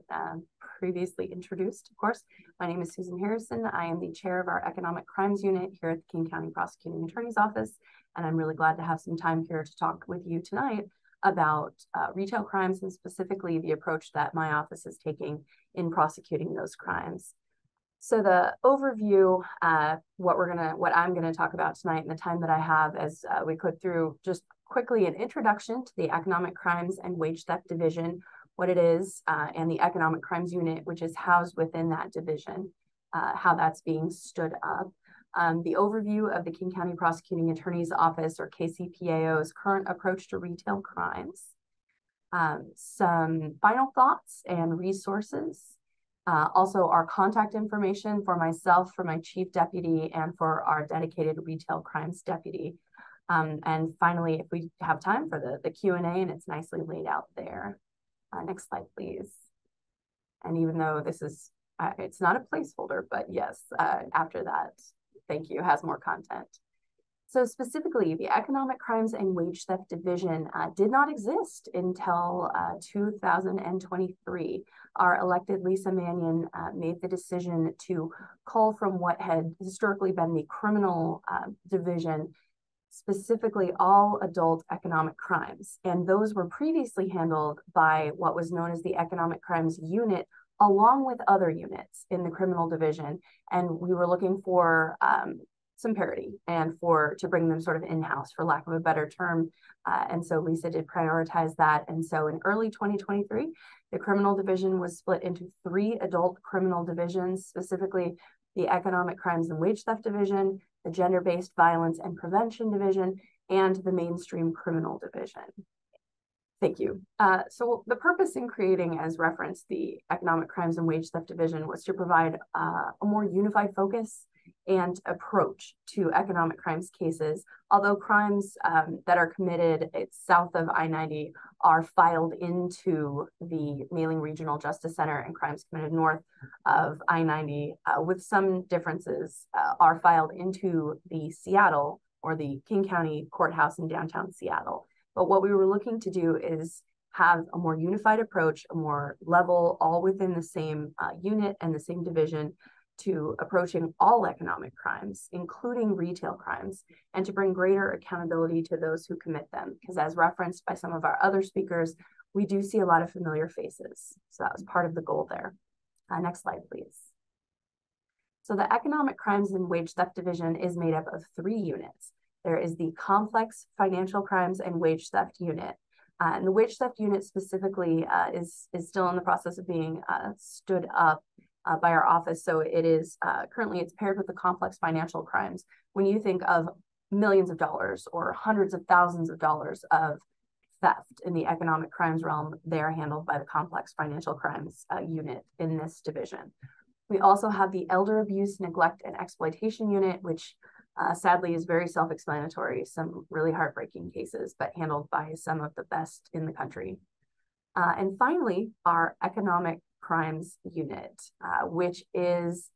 previously introduced, of course, my name is Susan Harrison. I am the chair of our Economic Crimes Unit here at the King County Prosecuting Attorney's Office, and I'm really glad to have some time here to talk with you tonight about retail crimes and specifically the approach that my office is taking in prosecuting those crimes. So the overview, what I'm gonna talk about tonight in the time that I have as we go through just quickly an introduction to the Economic Crimes and Wage Theft Division, what it is, and the Economic Crimes Unit, which is housed within that division, how that's being stood up. The overview of the King County Prosecuting Attorney's Office, or KCPAO's, current approach to retail crimes, some final thoughts and resources, also our contact information for myself, for my chief deputy, and for our dedicated retail crimes deputy. And finally, if we have time for the Q&A, and it's nicely laid out there. Next slide, please. And even though this is, it's not a placeholder, but yes, after that, thank you, has more content. So specifically, the Economic Crimes and Wage Theft Division did not exist until 2023. Our elected Lisa Mannion made the decision to cull from what had historically been the criminal division, specifically all adult economic crimes. And those were previously handled by what was known as the Economic Crimes Unit, along with other units in the criminal division. And we were looking for some parity and to bring them sort of in-house, for lack of a better term. And so Lisa did prioritize that. And so in early 2023, the criminal division was split into 3 adult criminal divisions, specifically the Economic Crimes and Wage Theft Division, the Gender-Based Violence and Prevention Division, and the Mainstream Criminal Division. Thank you. So the purpose in creating, as referenced, the Economic Crimes and Wage Theft Division was to provide a more unified focus and approach to economic crimes cases. Although crimes that are committed south of I-90 are filed into the Mailing Regional Justice Center, and crimes committed north of I-90, with some differences, are filed into the Seattle or the King County Courthouse in downtown Seattle. But what we were looking to do is have a more unified approach, a more level, all within the same unit and the same division, to approaching all economic crimes, including retail crimes, and to bring greater accountability to those who commit them. Because as referenced by some of our other speakers, we do see a lot of familiar faces. So that was part of the goal there. Next slide, please. So the Economic Crimes and Wage Theft Division is made up of 3 units. There is the Complex Financial Crimes and Wage Theft Unit. And the Wage Theft Unit specifically is still in the process of being stood up by our office. So it is currently, it's paired with the Complex Financial Crimes. When you think of millions of dollars or hundreds of thousands of dollars of theft in the economic crimes realm, they are handled by the Complex Financial Crimes unit in this division. We also have the Elder Abuse, Neglect, and Exploitation Unit, which sadly is very self-explanatory, some really heartbreaking cases, but handled by some of the best in the country. And finally, our Economic Crimes Unit, which is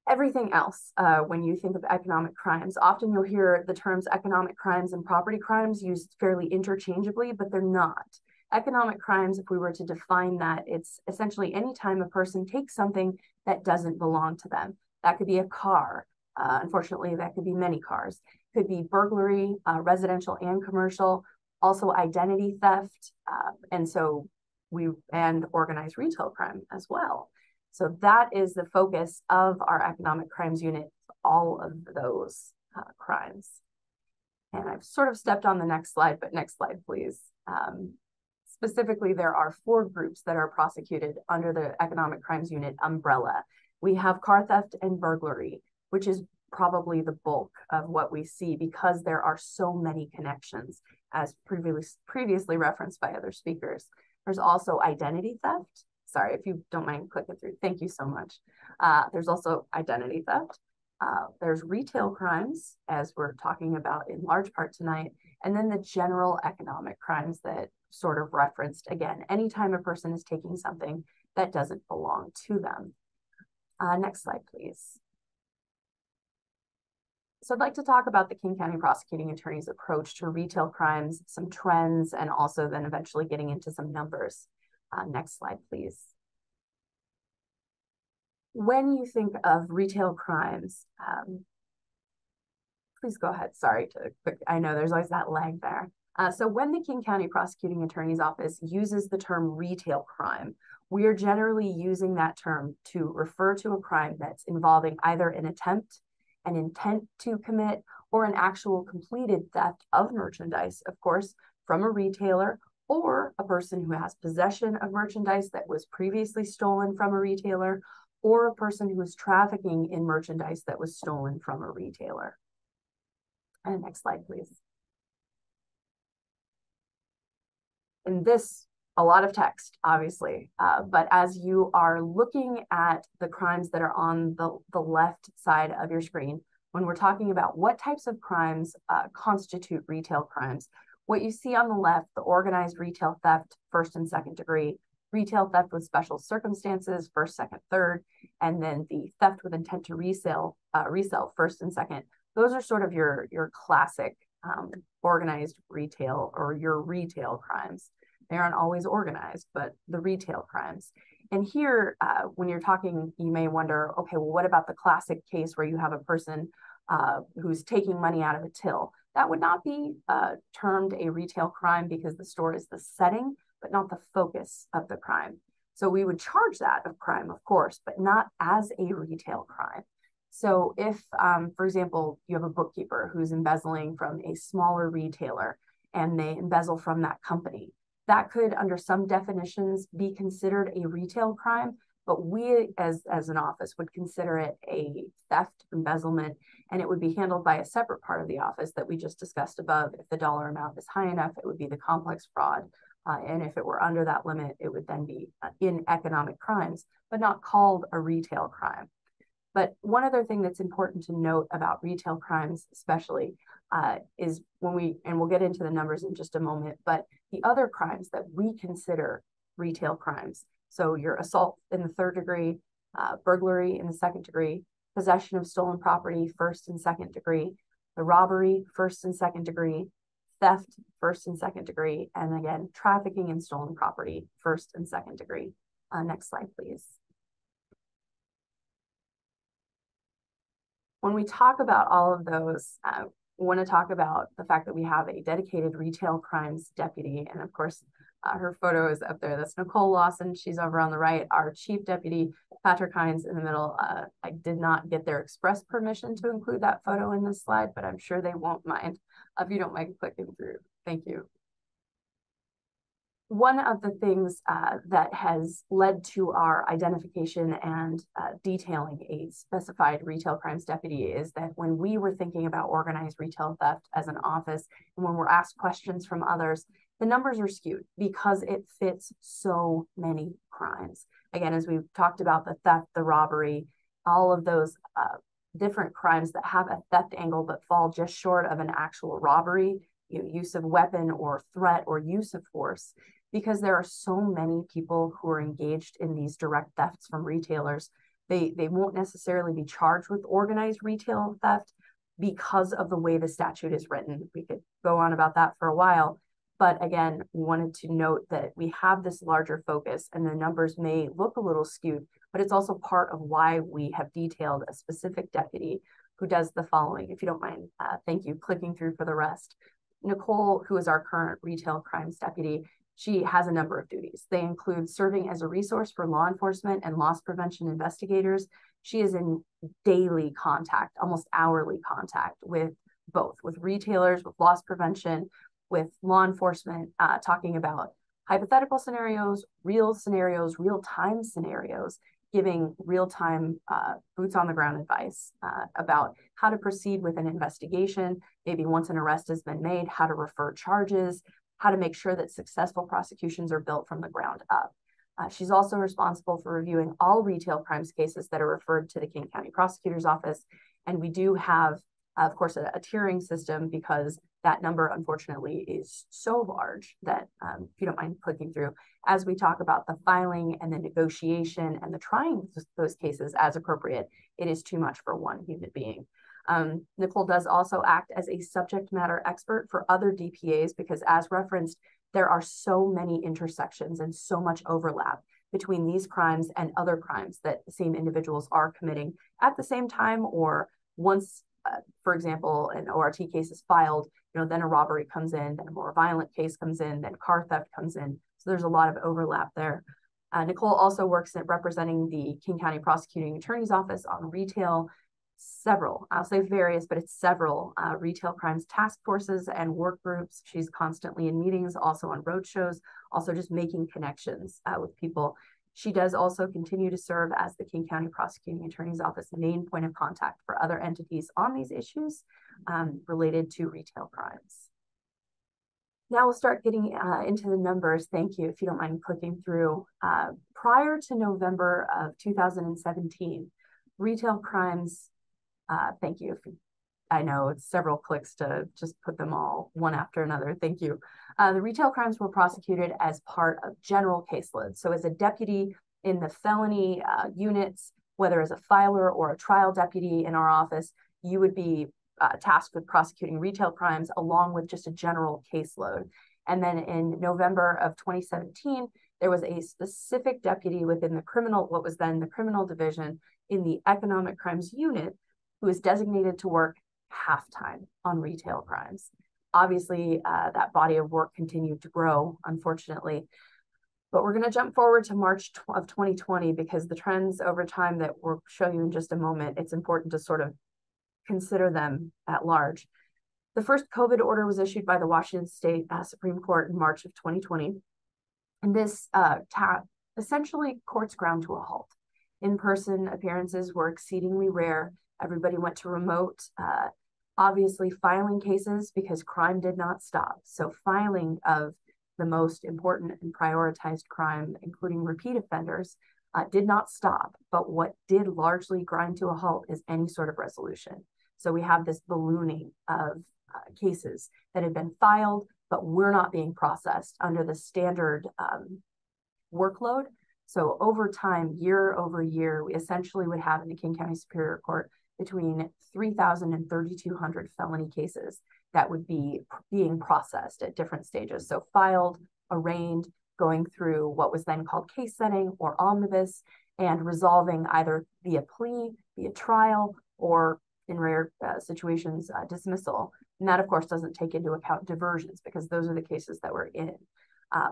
everything else. When you think of economic crimes, often you'll hear the terms economic crimes and property crimes used fairly interchangeably, but they're not. Economic crimes, if we were to define that, it's essentially any time a person takes something that doesn't belong to them. That could be a car. Unfortunately, that could be many cars. Could be burglary, residential and commercial, also identity theft, and organized retail crime as well. So that is the focus of our Economic Crimes Unit, all of those crimes. And I've sort of stepped on the next slide, but next slide, please. Specifically, there are 4 groups that are prosecuted under the Economic Crimes Unit umbrella. We have car theft and burglary, which is probably the bulk of what we see because there are so many connections, as previously referenced by other speakers. There's also identity theft. Sorry, if you don't mind clicking through. Thank you so much. There's also identity theft, There's retail crimes, as we're talking about in large part tonight, and then the general economic crimes that sort of referenced, again, anytime a person is taking something that doesn't belong to them. Next slide, please. So I'd like to talk about the King County Prosecuting Attorney's approach to retail crimes, some trends, and also then eventually getting into some numbers. Next slide, please. When you think of retail crimes, please go ahead. Sorry, I know there's always that lag there. So when the King County Prosecuting Attorney's Office uses the term retail crime, we are generally using that term to refer to a crime that's involving either an attempt, an intent to commit, or an actual completed theft of merchandise, of course, from a retailer or a person who has possession of merchandise that was previously stolen from a retailer, or a person who is trafficking in merchandise that was stolen from a retailer. And next slide, please. And this, a lot of text, obviously, but as you are looking at the crimes that are on the left side of your screen, when we're talking about what types of crimes constitute retail crimes, what you see on the left, the organized retail theft, first and second degree, retail theft with special circumstances, first, second, third, and then the theft with intent to resell, first and second. Those are sort of your classic organized retail or your retail crimes. They aren't always organized, but the retail crimes. And here, when you're talking, you may wonder, okay, well, what about the classic case where you have a person who's taking money out of a till? That would not be termed a retail crime because the store is the setting, but not the focus of the crime. So we would charge that of crime, of course, but not as a retail crime. So if, for example, you have a bookkeeper who's embezzling from a smaller retailer and they embezzle from that company, that could, under some definitions, be considered a retail crime, but we as an office would consider it a theft, embezzlement, and it would be handled by a separate part of the office that we just discussed above. If the dollar amount is high enough, it would be the complex fraud. And if it were under that limit, it would then be in economic crimes, but not called a retail crime. But one other thing that's important to note about retail crimes, especially, is and we'll get into the numbers in just a moment, but the other crimes that we consider retail crimes. So your assault in the third degree, burglary in the second degree, possession of stolen property, first and second degree, the robbery, first and second degree, theft, first and second degree, and again, trafficking in stolen property, first and second degree. Next slide, please. When we talk about all of those, we want to talk about the fact that we have a dedicated retail crimes deputy. And of course, her photo is up there. That's Nicole Lawson. She's over on the right. Our chief deputy, Patrick Hines, in the middle. I did not get their express permission to include that photo in this slide, but I'm sure they won't mind if you don't mind clicking through. Thank you. One of the things that has led to our identification and detailing a specified retail crimes deputy is that when we were thinking about organized retail theft as an office, and when we're asked questions from others, the numbers are skewed because it fits so many crimes. Again, as we've talked about the theft, the robbery, all of those different crimes that have a theft angle but fall just short of an actual robbery, use of weapon or threat or use of force. Because there are so many people who are engaged in these direct thefts from retailers, they won't necessarily be charged with organized retail theft because of the way the statute is written. We could go on about that for a while, but again, we wanted to note that we have this larger focus and the numbers may look a little skewed, but it's also part of why we have detailed a specific deputy who does the following. If you don't mind, thank you, clicking through for the rest. Nicole, who is our current retail crimes deputy, she has a number of duties. They include serving as a resource for law enforcement and loss prevention investigators. She is in daily contact, almost hourly contact with both, with retailers, with loss prevention, with law enforcement, talking about hypothetical scenarios, real-time scenarios, giving real-time boots on the ground advice about how to proceed with an investigation, maybe once an arrest has been made, how to refer charges, how to make sure that successful prosecutions are built from the ground up. She's also responsible for reviewing all retail crimes cases that are referred to the King County Prosecutor's Office And we do have, of course, a tiering system because that number, unfortunately, is so large that if you don't mind clicking through, as we talk about the filing and the negotiation and the trying those cases as appropriate, it is too much for one human being. Nicole does also act as a subject matter expert for other DPAs because, as referenced, there are so many intersections and so much overlap between these crimes and other crimes that the same individuals are committing at the same time, or once, for example, an ORT case is filed, then a robbery comes in, then a more violent case comes in, then car theft comes in. So there's a lot of overlap there. Nicole also works at representing the King County Prosecuting Attorney's Office on retail, I'll say various, but it's several retail crimes task forces and work groups. She's constantly in meetings, also on roadshows, also just making connections with people. She does also continue to serve as the King County Prosecuting Attorney's Office main point of contact for other entities on these issues related to retail crimes. Now we'll start getting into the numbers. Thank you, if you don't mind clicking through. Prior to November of 2017, retail crimes, thank you. I know it's several clicks to just put them all one after another. Thank you. The retail crimes were prosecuted as part of general caseload. So as a deputy in the felony units, whether as a filer or a trial deputy in our office, you would be tasked with prosecuting retail crimes along with just a general caseload. And then in November of 2017, there was a specific deputy within the criminal, what was then the criminal division in the economic crimes unit, who was designated to work half-time on retail crimes. Obviously, that body of work continued to grow, unfortunately. But we're going to jump forward to March of 2020 because the trends over time that we'll show you in just a moment, it's important to sort of consider them at large. The first COVID order was issued by the Washington State Supreme Court in March of 2020. And this essentially courts ground to a halt. In-person appearances were exceedingly rare. Everybody went to remote, obviously filing cases because crime did not stop. So filing of the most important and prioritized crime, including repeat offenders, did not stop. But what did largely grind to a halt is any sort of resolution. So we have this ballooning of cases that had been filed, but we're not being processed under the standard workload. So over time, year over year, we essentially would have in the King County Superior Court between 3,000 and 3,200 felony cases that would be being processed at different stages. So filed, arraigned, going through what was then called case setting or omnibus, and resolving either via plea, via trial, or in rare situations, dismissal. And that, of course, doesn't take into account diversions because those are the cases that we're in.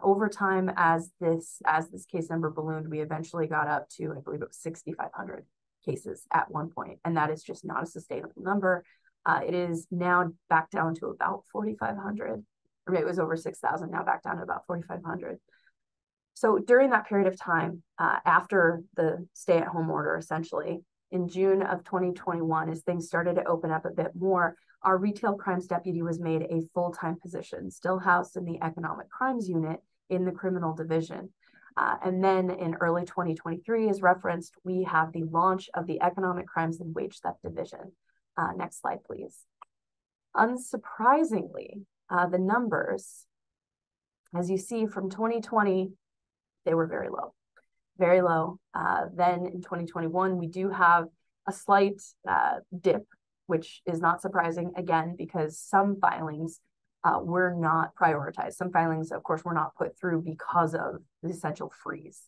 Over time, as this case number ballooned, we eventually got up to, I believe it was 6,500 cases at one point, and that is just not a sustainable number. It is now back down to about 4,500, or maybe it was over 6,000, now back down to about 4,500. So during that period of time, after the stay-at-home order, essentially, in June of 2021, as things started to open up a bit more, our retail crimes deputy was made a full-time position, still housed in the economic crimes unit in the criminal division. And then in early 2023, as referenced, we have the launch of the economic crimes and wage theft division. Next slide, please. Unsurprisingly, the numbers, as you see from 2020, they were very low, very low. Then in 2021, we do have a slight dip, which is not surprising, again, because some filings were not prioritized. Some filings, of course, were not put through because of the essential freeze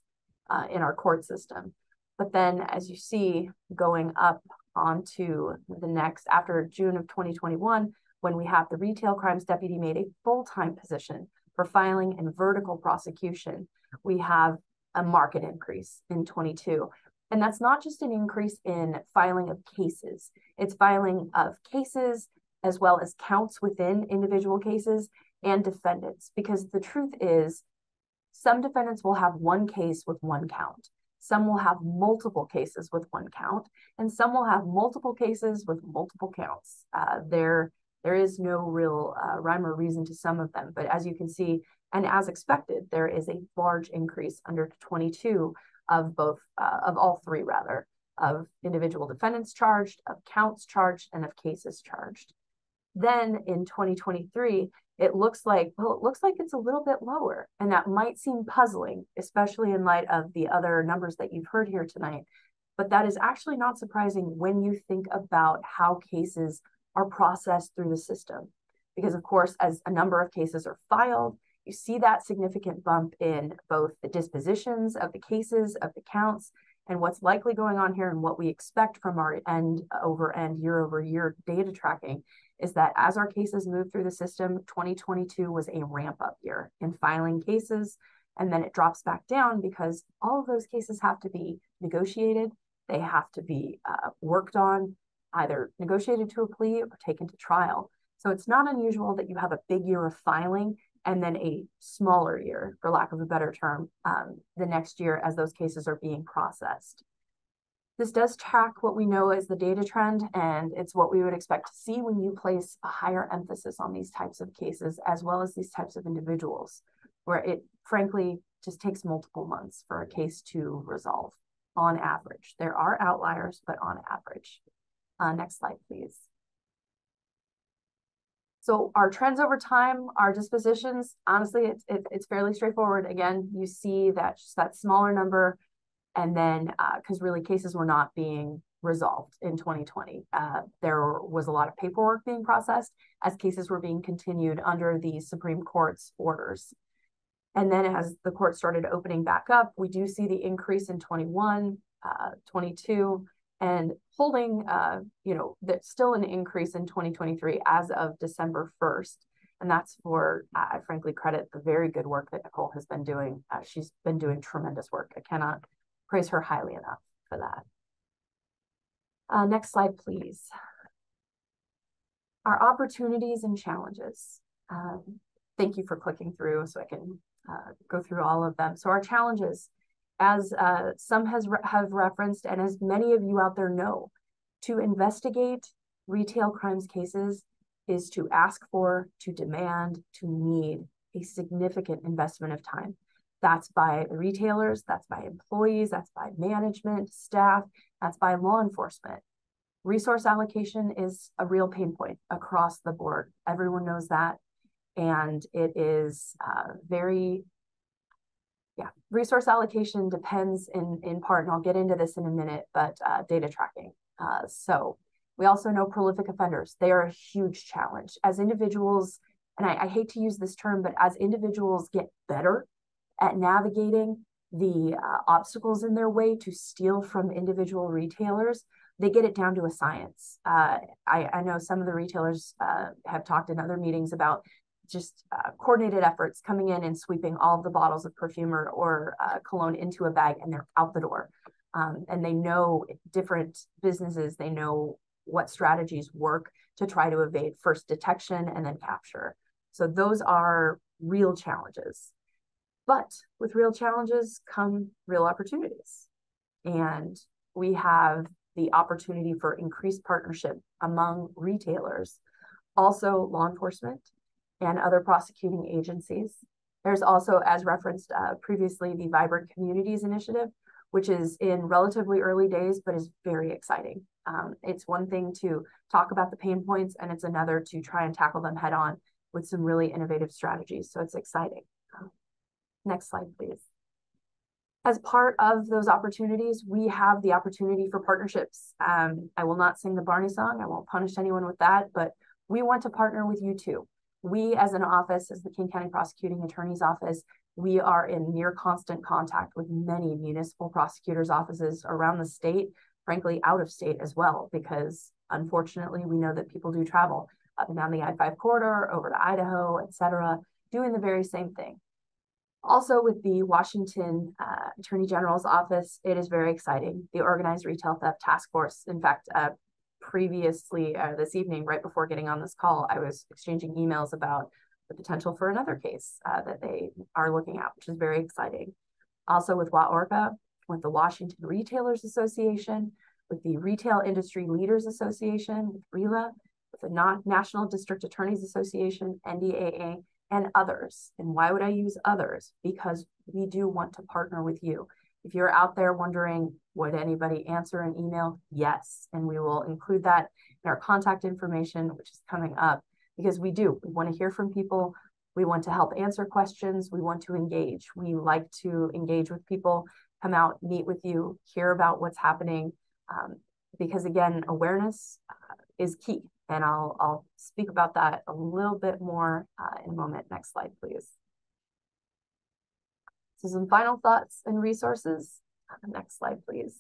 in our court system. But then, as you see, going up onto the next, after June of 2021, when we have the retail crimes deputy made a full-time position for filing and vertical prosecution, we have a market increase in 22. And that's not just an increase in filing of cases, it's filing of cases as well as counts within individual cases and defendants. Because the truth is, some defendants will have one case with one count. Some will have multiple cases with one count, and some will have multiple cases with multiple counts. There is no real rhyme or reason to some of them, but as you can see, and as expected, there is a large increase under 22 of both, of all three rather. of individual defendants charged, of counts charged, and of cases charged. Then in 2023, it looks like it's a little bit lower, and that might seem puzzling, especially in light of the other numbers that you've heard here tonight. But that is actually not surprising when you think about how cases are processed through the system. Because of course, as a number of cases are filed, you see that significant bump in both the dispositions of the cases, of the counts, and what's likely going on here and what we expect from our end over end year over year data tracking is that as our cases move through the system, 2022 was a ramp up year in filing cases. And then it drops back down because all of those cases have to be negotiated. They have to be worked on, either negotiated to a plea or taken to trial. So it's not unusual that you have a big year of filing and then a smaller year, for lack of a better term, the next year as those cases are being processed. This does track what we know as the data trend, and it's what we would expect to see when you place a higher emphasis on these types of cases, as well as these types of individuals, where it frankly just takes multiple months for a case to resolve on average. There are outliers, but on average. Next slide, please. So our trends over time, our dispositions, honestly, it's fairly straightforward. Again, you see that just that smaller number, and then because really cases were not being resolved in 2020. There was a lot of paperwork being processed as cases were being continued under the Supreme Court's orders. And then as the court started opening back up, we do see the increase in 21, 22, and holding, that's still an increase in 2023 as of December 1st. And that's for, I frankly credit the very good work that Nicole has been doing. She's been doing tremendous work. I cannot praise her highly enough for that. Next slide, please. Our opportunities and challenges. Thank you for clicking through so I can go through all of them. So our challenges, as some have referenced, and as many of you out there know, to investigate retail crimes cases is to ask for, to demand, to need a significant investment of time. That's by the retailers, that's by employees, that's by management, staff, that's by law enforcement. Resource allocation is a real pain point across the board. Everyone knows that. And it is resource allocation depends in part, and I'll get into this in a minute, but data tracking. So we also know prolific offenders. They are a huge challenge. As individuals, and I hate to use this term, but as individuals get better at navigating the obstacles in their way to steal from individual retailers, they get it down to a science. I know some of the retailers have talked in other meetings about just coordinated efforts coming in and sweeping all of the bottles of perfume or cologne into a bag, and they're out the door. And they know different businesses, they know what strategies work to try to evade first detection and then capture. So those are real challenges. But with real challenges come real opportunities. And we have the opportunity for increased partnership among retailers, also law enforcement and other prosecuting agencies. There's also, as referenced previously, the Vibrant Communities Initiative, which is in relatively early days, but is very exciting. It's one thing to talk about the pain points, and it's another to try and tackle them head on with some really innovative strategies. So it's exciting. Next slide, please. As part of those opportunities, we have the opportunity for partnerships. I will not sing the Barney song. I won't punish anyone with that, but we want to partner with you too. We, as an office, as the King County Prosecuting Attorney's Office, we are in near constant contact with many municipal prosecutors' offices around the state, frankly, out of state as well, because unfortunately, we know that people do travel up and down the I-5 corridor, over to Idaho, et cetera, doing the very same thing. Also with the Washington Attorney General's office, it is very exciting. The Organized Retail Theft Task Force, in fact, previously this evening, right before getting on this call, I was exchanging emails about the potential for another case that they are looking at, which is very exciting. Also with WAORCA, with the Washington Retailers Association, with the Retail Industry Leaders Association, with RELA, with the National District Attorneys Association, NDAA, and others. And why would I use others? Because we do want to partner with you. If you're out there wondering, would anybody answer an email? Yes, and we will include that in our contact information, which is coming up, because we want to hear from people. We want to help answer questions. We want to engage. We like to engage with people, come out, meet with you, hear about what's happening, because again, awareness is key. And I'll speak about that a little bit more in a moment. Next slide, please. So some final thoughts and resources. Next slide, please.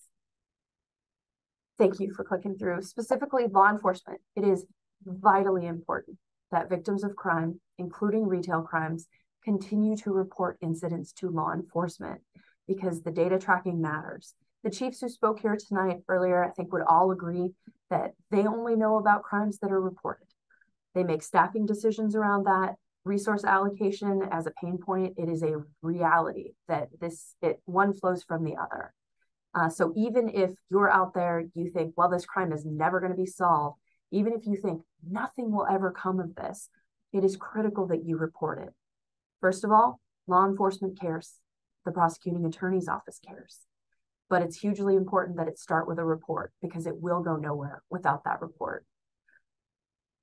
Thank you for clicking through. Specifically, law enforcement. It is vitally important that victims of crime, including retail crimes, continue to report incidents to law enforcement because the data tracking matters. The chiefs who spoke here tonight earlier, I think would all agree that they only know about crimes that are reported. They make staffing decisions around that. Resource allocation as a pain point, it is a reality that one flows from the other. So even if you're out there, you think, well, this crime is never going to be solved, even if you think nothing will ever come of this, it is critical that you report it. First of all, law enforcement cares. The prosecuting attorney's office cares. But it's hugely important that it start with a report because it will go nowhere without that report.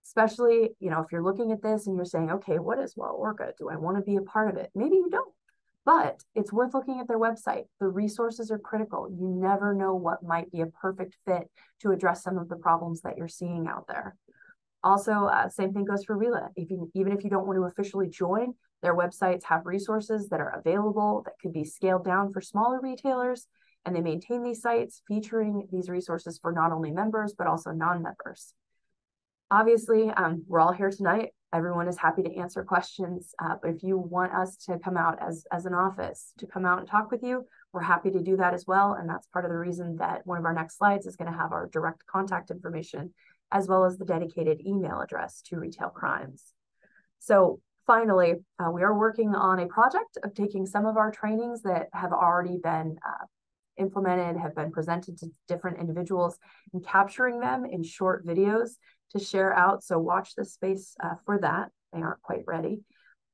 Especially, if you're looking at this and you're saying, okay, what is Well Orca? Do I want to be a part of it? Maybe you don't, but it's worth looking at their website. The resources are critical. You never know what might be a perfect fit to address some of the problems that you're seeing out there. Also, same thing goes for RELA. Even if you don't want to officially join, their websites have resources that are available that could be scaled down for smaller retailers, and they maintain these sites featuring these resources for not only members, but also non-members. Obviously, we're all here tonight. Everyone is happy to answer questions, but if you want us to come out as an office to come out and talk with you, we're happy to do that as well. And that's part of the reason that one of our next slides is going to have our direct contact information, as well as the dedicated email address to retail crimes. So finally, we are working on a project of taking some of our trainings that have already been implemented, have been presented to different individuals, and capturing them in short videos to share out. So watch this space for that. They aren't quite ready.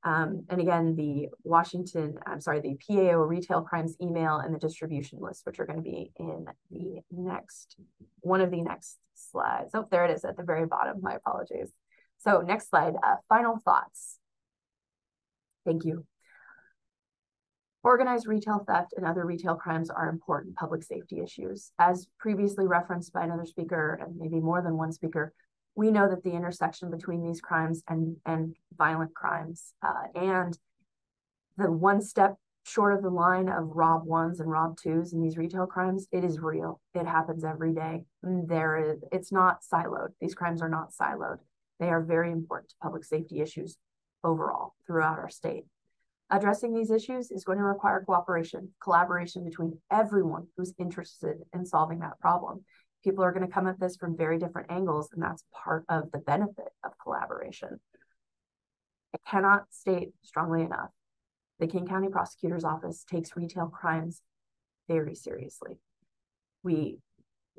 And again, the PAO retail crimes email and the distribution list, which are going to be in one of the next slides. Oh, there it is at the very bottom. My apologies. So next slide, final thoughts. Thank you. Organized retail theft and other retail crimes are important public safety issues. As previously referenced by another speaker, and maybe more than one speaker, we know that the intersection between these crimes and violent crimes and the one step short of the line of rob ones and rob twos in these retail crimes, it is real. It happens every day. It's not siloed. These crimes are not siloed. They are very important to public safety issues overall throughout our state. Addressing these issues is going to require collaboration between everyone who's interested in solving that problem. People are going to come at this from very different angles, and that's part of the benefit of collaboration. I cannot state strongly enough, the King County Prosecutor's Office takes retail crimes very seriously. We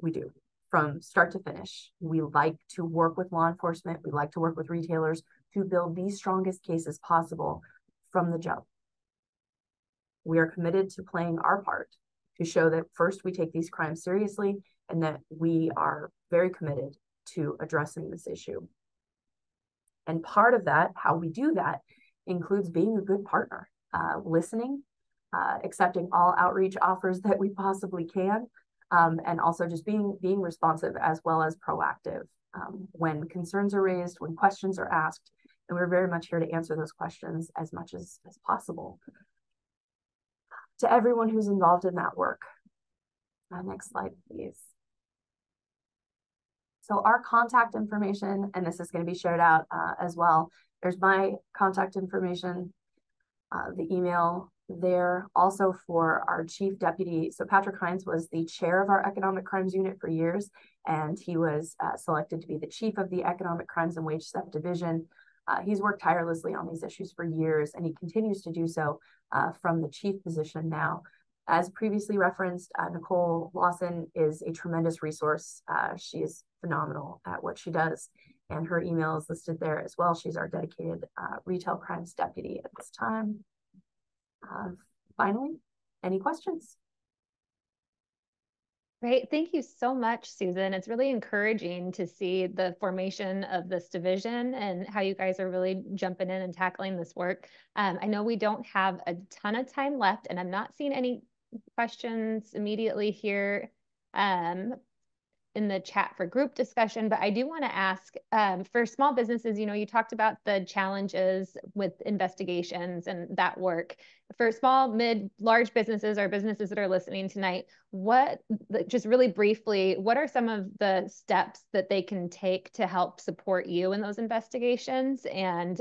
do, from start to finish. We like to work with law enforcement. We like to work with retailers to build the strongest cases possible from the jump. We are committed to playing our part to show that first we take these crimes seriously and that we are very committed to addressing this issue. And part of that, how we do that, includes being a good partner, listening, accepting all outreach offers that we possibly can, and also just being responsive as well as proactive when concerns are raised, when questions are asked. And we're very much here to answer those questions as much as possible. To everyone who's involved in that work. Next slide, please. So our contact information, and this is going to be shared out as well. There's my contact information, the email there. Also for our chief deputy. So Patrick Hines was the chair of our economic crimes unit for years, and he was selected to be the chief of the economic crimes and wage theft division. He's worked tirelessly on these issues for years, and he continues to do so from the chief position now. As previously referenced, Nicole Lawson is a tremendous resource. She is phenomenal at what she does, and her email is listed there as well. She's our dedicated retail crimes deputy at this time. Finally, any questions? Great. Thank you so much, Susan. It's really encouraging to see the formation of this division and how you guys are really jumping in and tackling this work. I know we don't have a ton of time left, and I'm not seeing any questions immediately here in the chat for group discussion, but I do want to ask for small businesses, you know, you talked about the challenges with investigations and that work. For small, mid, large businesses or businesses that are listening tonight, just really briefly, what are some of the steps that they can take to help support you in those investigations and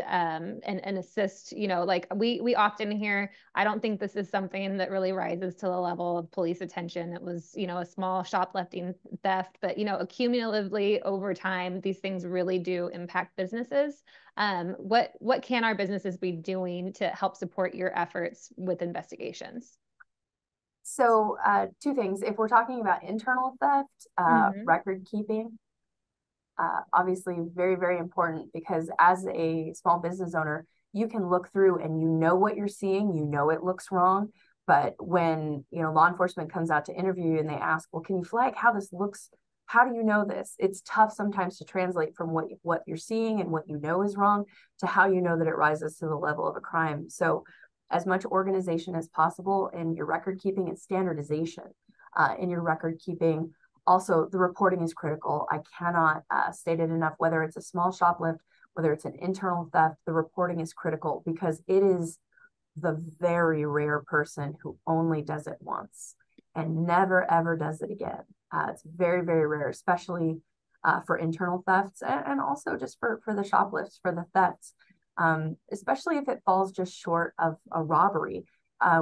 assist, you know, like we often hear, I don't think this is something that really rises to the level of police attention. It was, you know, a small shoplifting theft, but, you know, accumulatively over time, these things really do impact businesses. What can our businesses be doing to help support your efforts with investigations? So two things. If we're talking about internal theft, record keeping, obviously very, very important, because as a small business owner, you can look through and you know what you're seeing, you know it looks wrong. But when, you know, law enforcement comes out to interview you and they ask, well, can you flag how this looks? How do you know this? It's tough sometimes to translate from what you're seeing and what you know is wrong to how you know that it rises to the level of a crime. So as much organization as possible in your record keeping and standardization in your record keeping. Also, the reporting is critical. I cannot state it enough, whether it's a small shoplift, whether it's an internal theft, the reporting is critical, because it is the very rare person who only does it once and never, ever does it again. It's very, very rare, especially for internal thefts and also just for the shoplifts, for the thefts. Especially if it falls just short of a robbery.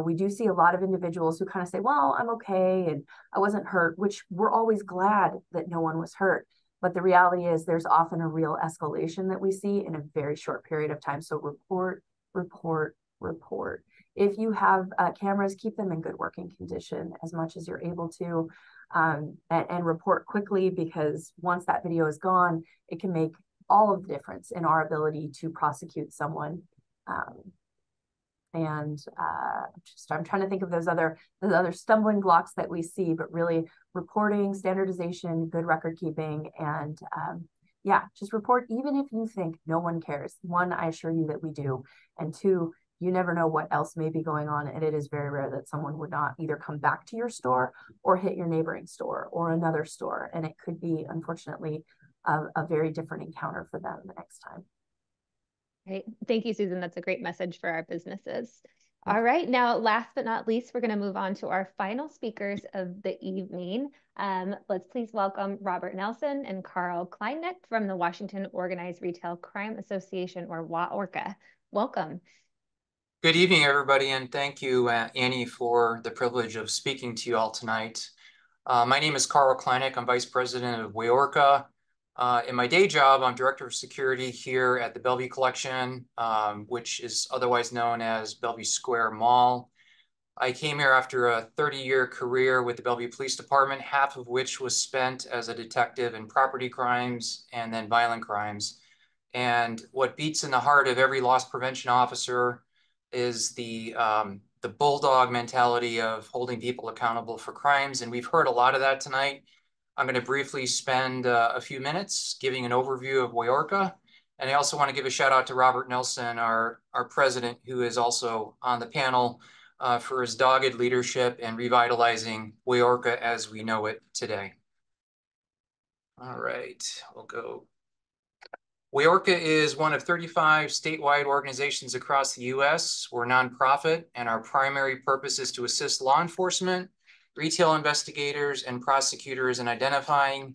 We do see a lot of individuals who kind of say, well, I'm okay and I wasn't hurt, which we're always glad that no one was hurt. But the reality is there's often a real escalation that we see in a very short period of time. So report, report, report. If you have cameras, keep them in good working condition as much as you're able to, and report quickly, because once that video is gone, it can make all of the difference in our ability to prosecute someone. I'm trying to think of those other stumbling blocks that we see, but really reporting, standardization, good record keeping, and yeah, just report even if you think no one cares. One, I assure you that we do, and two, you never know what else may be going on, and it is very rare that someone would not either come back to your store or hit your neighboring store or another store, and it could be, unfortunately, a very different encounter for them the next time. Great. Thank you, Susan. That's a great message for our businesses. All right. Now, last but not least, we're going to move on to our final speakers of the evening. Let's please welcome Robert Nelson and Carl Kleineck from the Washington Organized Retail Crime Association, or WAORCA. Welcome. Good evening, everybody, and thank you, Annie, for the privilege of speaking to you all tonight. My name is Carl Kleineck. I'm Vice President of WAORCA. In my day job, I'm Director of Security here at the Bellevue Collection, which is otherwise known as Bellevue Square Mall. I came here after a 30-year career with the Bellevue Police Department, half of which was spent as a detective in property crimes and then violent crimes. And what beats in the heart of every loss prevention officer is the bulldog mentality of holding people accountable for crimes. And we've heard a lot of that tonight. I'm going to briefly spend a few minutes giving an overview of WAORCA. And I also want to give a shout out to Robert Nelson, our president, who is also on the panel for his dogged leadership and revitalizing WAORCA as we know it today. All right, we'll go. WAORCA is one of 35 statewide organizations across the U.S. We're a nonprofit, and our primary purpose is to assist law enforcement, retail investigators, and prosecutors in identifying,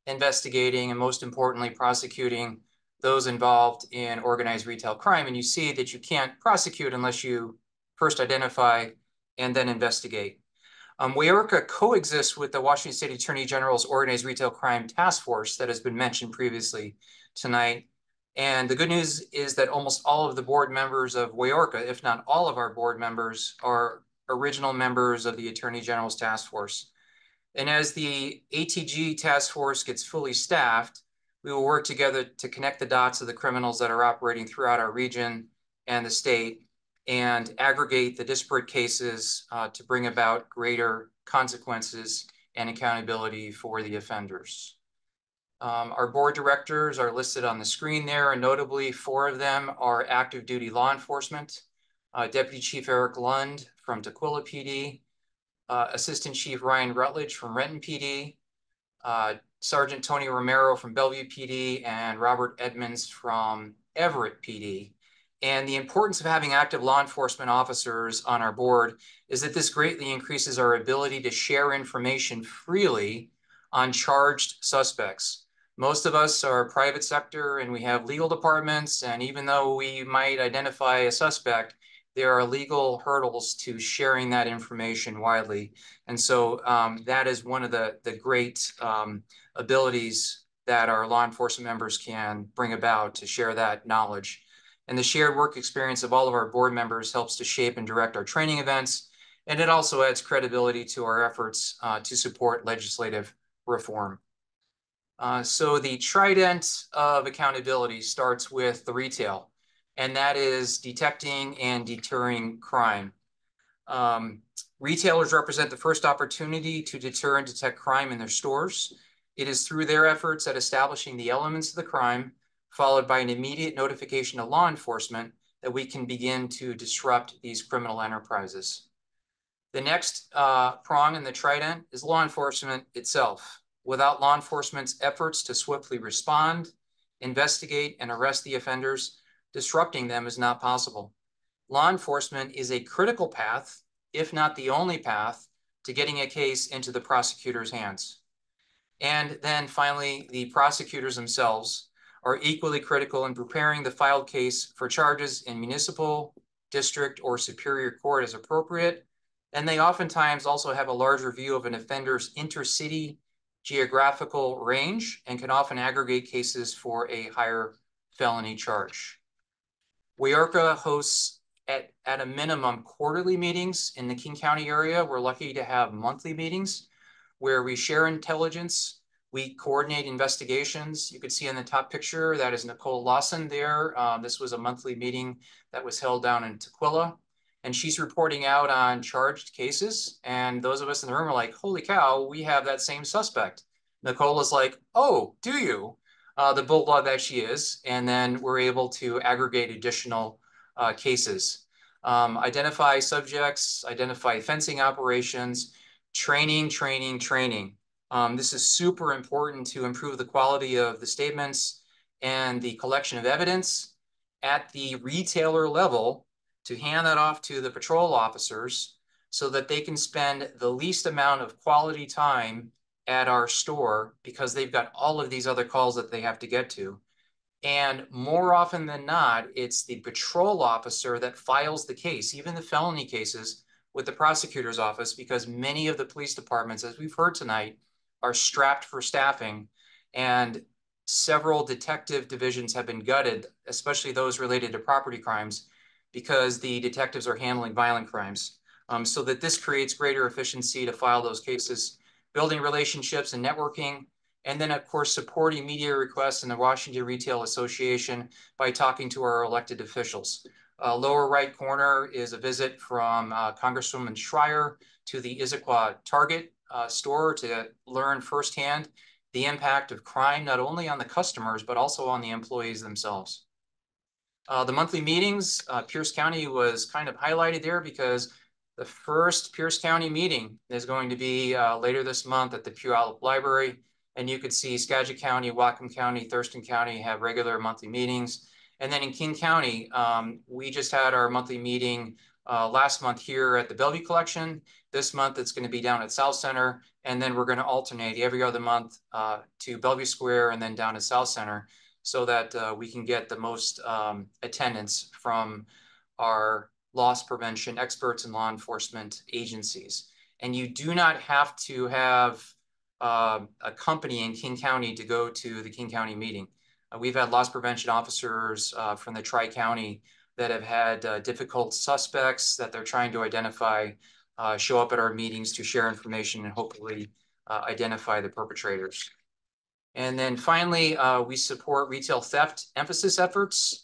investigating, and most importantly, prosecuting those involved in organized retail crime. And you see that you can't prosecute unless you first identify and then investigate. WAORCA coexists with the Washington State Attorney General's Organized Retail Crime Task Force that has been mentioned previously tonight. And the good news is that almost all of the board members of WAORCA, if not all of our board members, are original members of the Attorney General's Task Force. And as the ATG Task Force gets fully staffed, we will work together to connect the dots of the criminals that are operating throughout our region and the state, and aggregate the disparate cases to bring about greater consequences and accountability for the offenders. Our board directors are listed on the screen there, and notably 4 of them are active duty law enforcement. Deputy Chief Eric Lund from Tukwila PD, Assistant Chief Ryan Rutledge from Renton PD, Sergeant Tony Romero from Bellevue PD, and Robert Edmonds from Everett PD. And the importance of having active law enforcement officers on our board is that this greatly increases our ability to share information freely on charged suspects. Most of us are private sector and we have legal departments, and even though we might identify a suspect, there are legal hurdles to sharing that information widely. And so that is one of the great abilities that our law enforcement members can bring about to share that knowledge. And the shared work experience of all of our board members helps to shape and direct our training events. And it also adds credibility to our efforts to support legislative reform. So the trident of accountability starts with the retail, and that is detecting and deterring crime. Retailers represent the first opportunity to deter and detect crime in their stores. It is through their efforts at establishing the elements of the crime, followed by an immediate notification to law enforcement, that we can begin to disrupt these criminal enterprises. The next prong in the trident is law enforcement itself. Without law enforcement's efforts to swiftly respond, investigate, and arrest the offenders, disrupting them is not possible. Law enforcement is a critical path, if not the only path, to getting a case into the prosecutor's hands. And then finally, the prosecutors themselves are equally critical in preparing the filed case for charges in municipal, district, or superior court as appropriate. And they oftentimes also have a larger view of an offender's intercity geographical range and can often aggregate cases for a higher felony charge. Weorka hosts at a minimum quarterly meetings in the King County area. We're lucky to have monthly meetings where we share intelligence, we coordinate investigations. You can see in the top picture, that is Nicole Lawson there. This was a monthly meeting that was held down in Tukwila, and she's reporting out on charged cases. And those of us in the room are like, holy cow, we have that same suspect. Nicole is like, oh, do you? The bulldog that she is. And then we're able to aggregate additional cases. Identify subjects, identify fencing operations, training. This is super important to improve the quality of the statements and the collection of evidence at the retailer level to hand that off to the patrol officers so that they can spend the least amount of quality time at our store because they've got all of these other calls that they have to get to. And more often than not, it's the patrol officer that files the case, even the felony cases, with the prosecutor's office, because many of the police departments, as we've heard tonight, are strapped for staffing, and several detective divisions have been gutted, especially those related to property crimes, because the detectives are handling violent crimes. So that this creates greater efficiency to file those cases, building relationships and networking, and then of course supporting media requests in the Washington Retail Association by talking to our elected officials. Lower right corner is a visit from Congresswoman Schreier to the Issaquah Target store to learn firsthand the impact of crime, not only on the customers, but also on the employees themselves. The monthly meetings, Pierce County was kind of highlighted there because the first Pierce County meeting is going to be later this month at the Puyallup Library. And you could see Skagit County, Whatcom County, Thurston County have regular monthly meetings. And then in King County, we just had our monthly meeting last month here at the Bellevue Collection. This month, it's going to be down at South Center. And then we're going to alternate every other month to Bellevue Square and then down to South Center so that we can get the most attendance from our loss prevention experts and law enforcement agencies. And you do not have to have a company in King County to go to the King County meeting. We've had loss prevention officers from the Tri-County that have had difficult suspects that they're trying to identify, show up at our meetings to share information and hopefully identify the perpetrators. And then finally, we support retail theft emphasis efforts,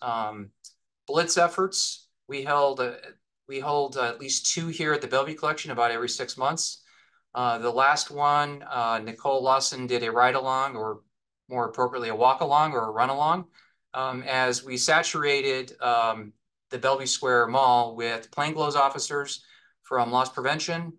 blitz efforts. We hold at least 2 here at the Bellevue Collection about every 6 months. The last one, Nicole Lawson did a ride-along, or more appropriately, a walk-along or a run-along, as we saturated the Bellevue Square Mall with plainclothes officers from loss prevention,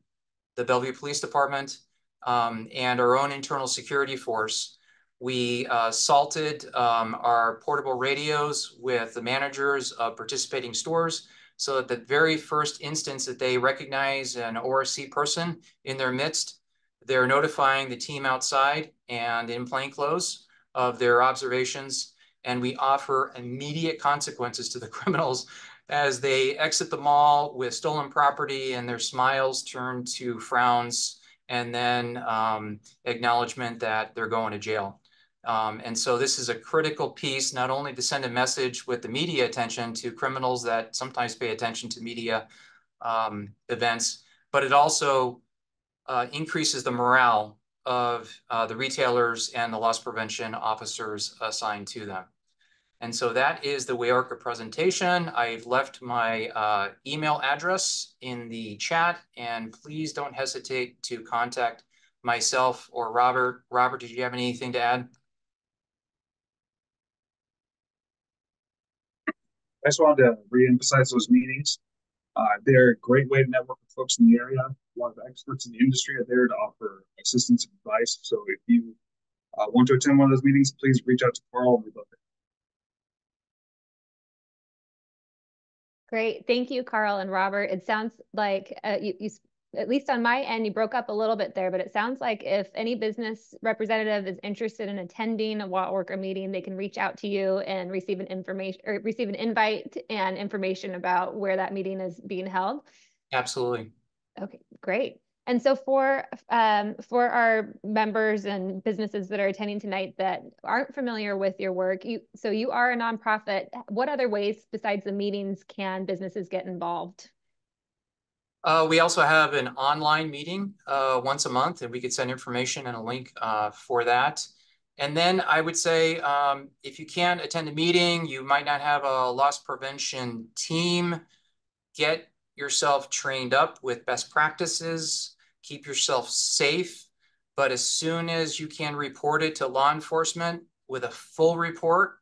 the Bellevue Police Department, and our own internal security force. We salted our portable radios with the managers of participating stores, so that the very first instance that they recognize an ORC person in their midst, they're notifying the team outside and in plainclothes of their observations. And we offer immediate consequences to the criminals as they exit the mall with stolen property, and their smiles turn to frowns, and then acknowledgement that they're going to jail. And so this is a critical piece, not only to send a message with the media attention to criminals that sometimes pay attention to media events, but it also increases the morale of the retailers and the loss prevention officers assigned to them. And so that is the Weorka presentation. I've left my email address in the chat, and please don't hesitate to contact myself or Robert. Robert, did you have anything to add? I just wanted to reemphasize those meetings. They're a great way to network with folks in the area. A lot of experts in the industry are there to offer assistance and advice. So if you want to attend one of those meetings, please reach out to Carl, and we'd love it. Great. Thank you, Carl and Robert. It sounds like you, at least on my end, you broke up a little bit there, but it sounds like if any business representative is interested in attending a Weorka meeting, they can reach out to you and receive an invite and information about where that meeting is being held. Absolutely. Okay, great. And so for our members and businesses that are attending tonight that aren't familiar with your work, so you are a nonprofit. What other ways besides the meetings can businesses get involved? We also have an online meeting once a month, and we could send information and a link for that. And then I would say if you can't attend a meeting, you might not have a loss prevention team, get yourself trained up with best practices, keep yourself safe. But as soon as you can report it to law enforcement with a full report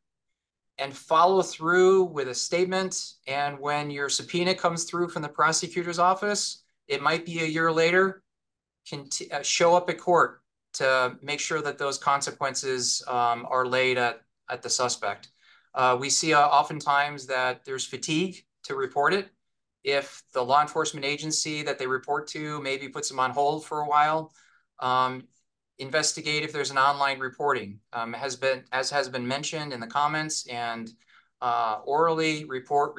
and follow through with a statement, and when your subpoena comes through from the prosecutor's office, it might be a year later, show up at court to make sure that those consequences are laid at the suspect. We see oftentimes that there's fatigue to report it. If the law enforcement agency that they report to maybe puts them on hold for a while, investigate if there's an online reporting, as has been mentioned in the comments, and orally report,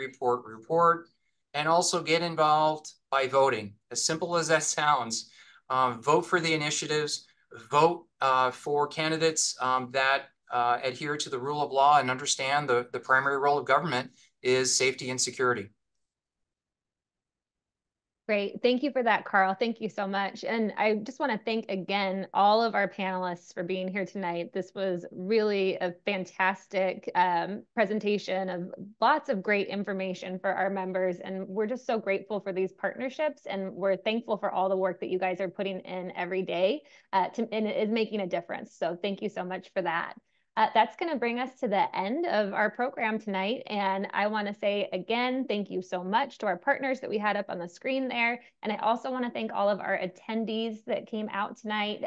and also get involved by voting. As simple as that sounds, vote for the initiatives, vote for candidates that adhere to the rule of law and understand the primary role of government is safety and security. Great. Thank you for that, Carl. Thank you so much. And I just want to thank again all of our panelists for being here tonight. This was really a fantastic presentation of lots of great information for our members. And we're just so grateful for these partnerships. And we're thankful for all the work that you guys are putting in every day and it is making a difference. So thank you so much for that. That's going to bring us to the end of our program tonight. And I want to say again, thank you so much to our partners that we had up on the screen there. And I also want to thank all of our attendees that came out tonight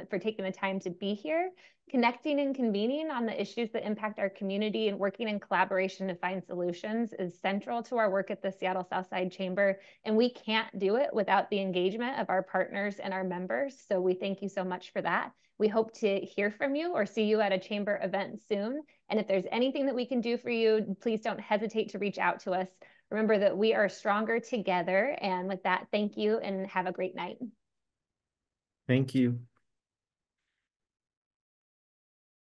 for taking the time to be here, connecting and convening on the issues that impact our community, and working in collaboration to find solutions is central to our work at the Seattle Southside Chamber. And we can't do it without the engagement of our partners and our members. So we thank you so much for that. We hope to hear from you or see you at a chamber event soon. And if there's anything that we can do for you, please don't hesitate to reach out to us. Remember that we are stronger together. And with that, thank you and have a great night. Thank you.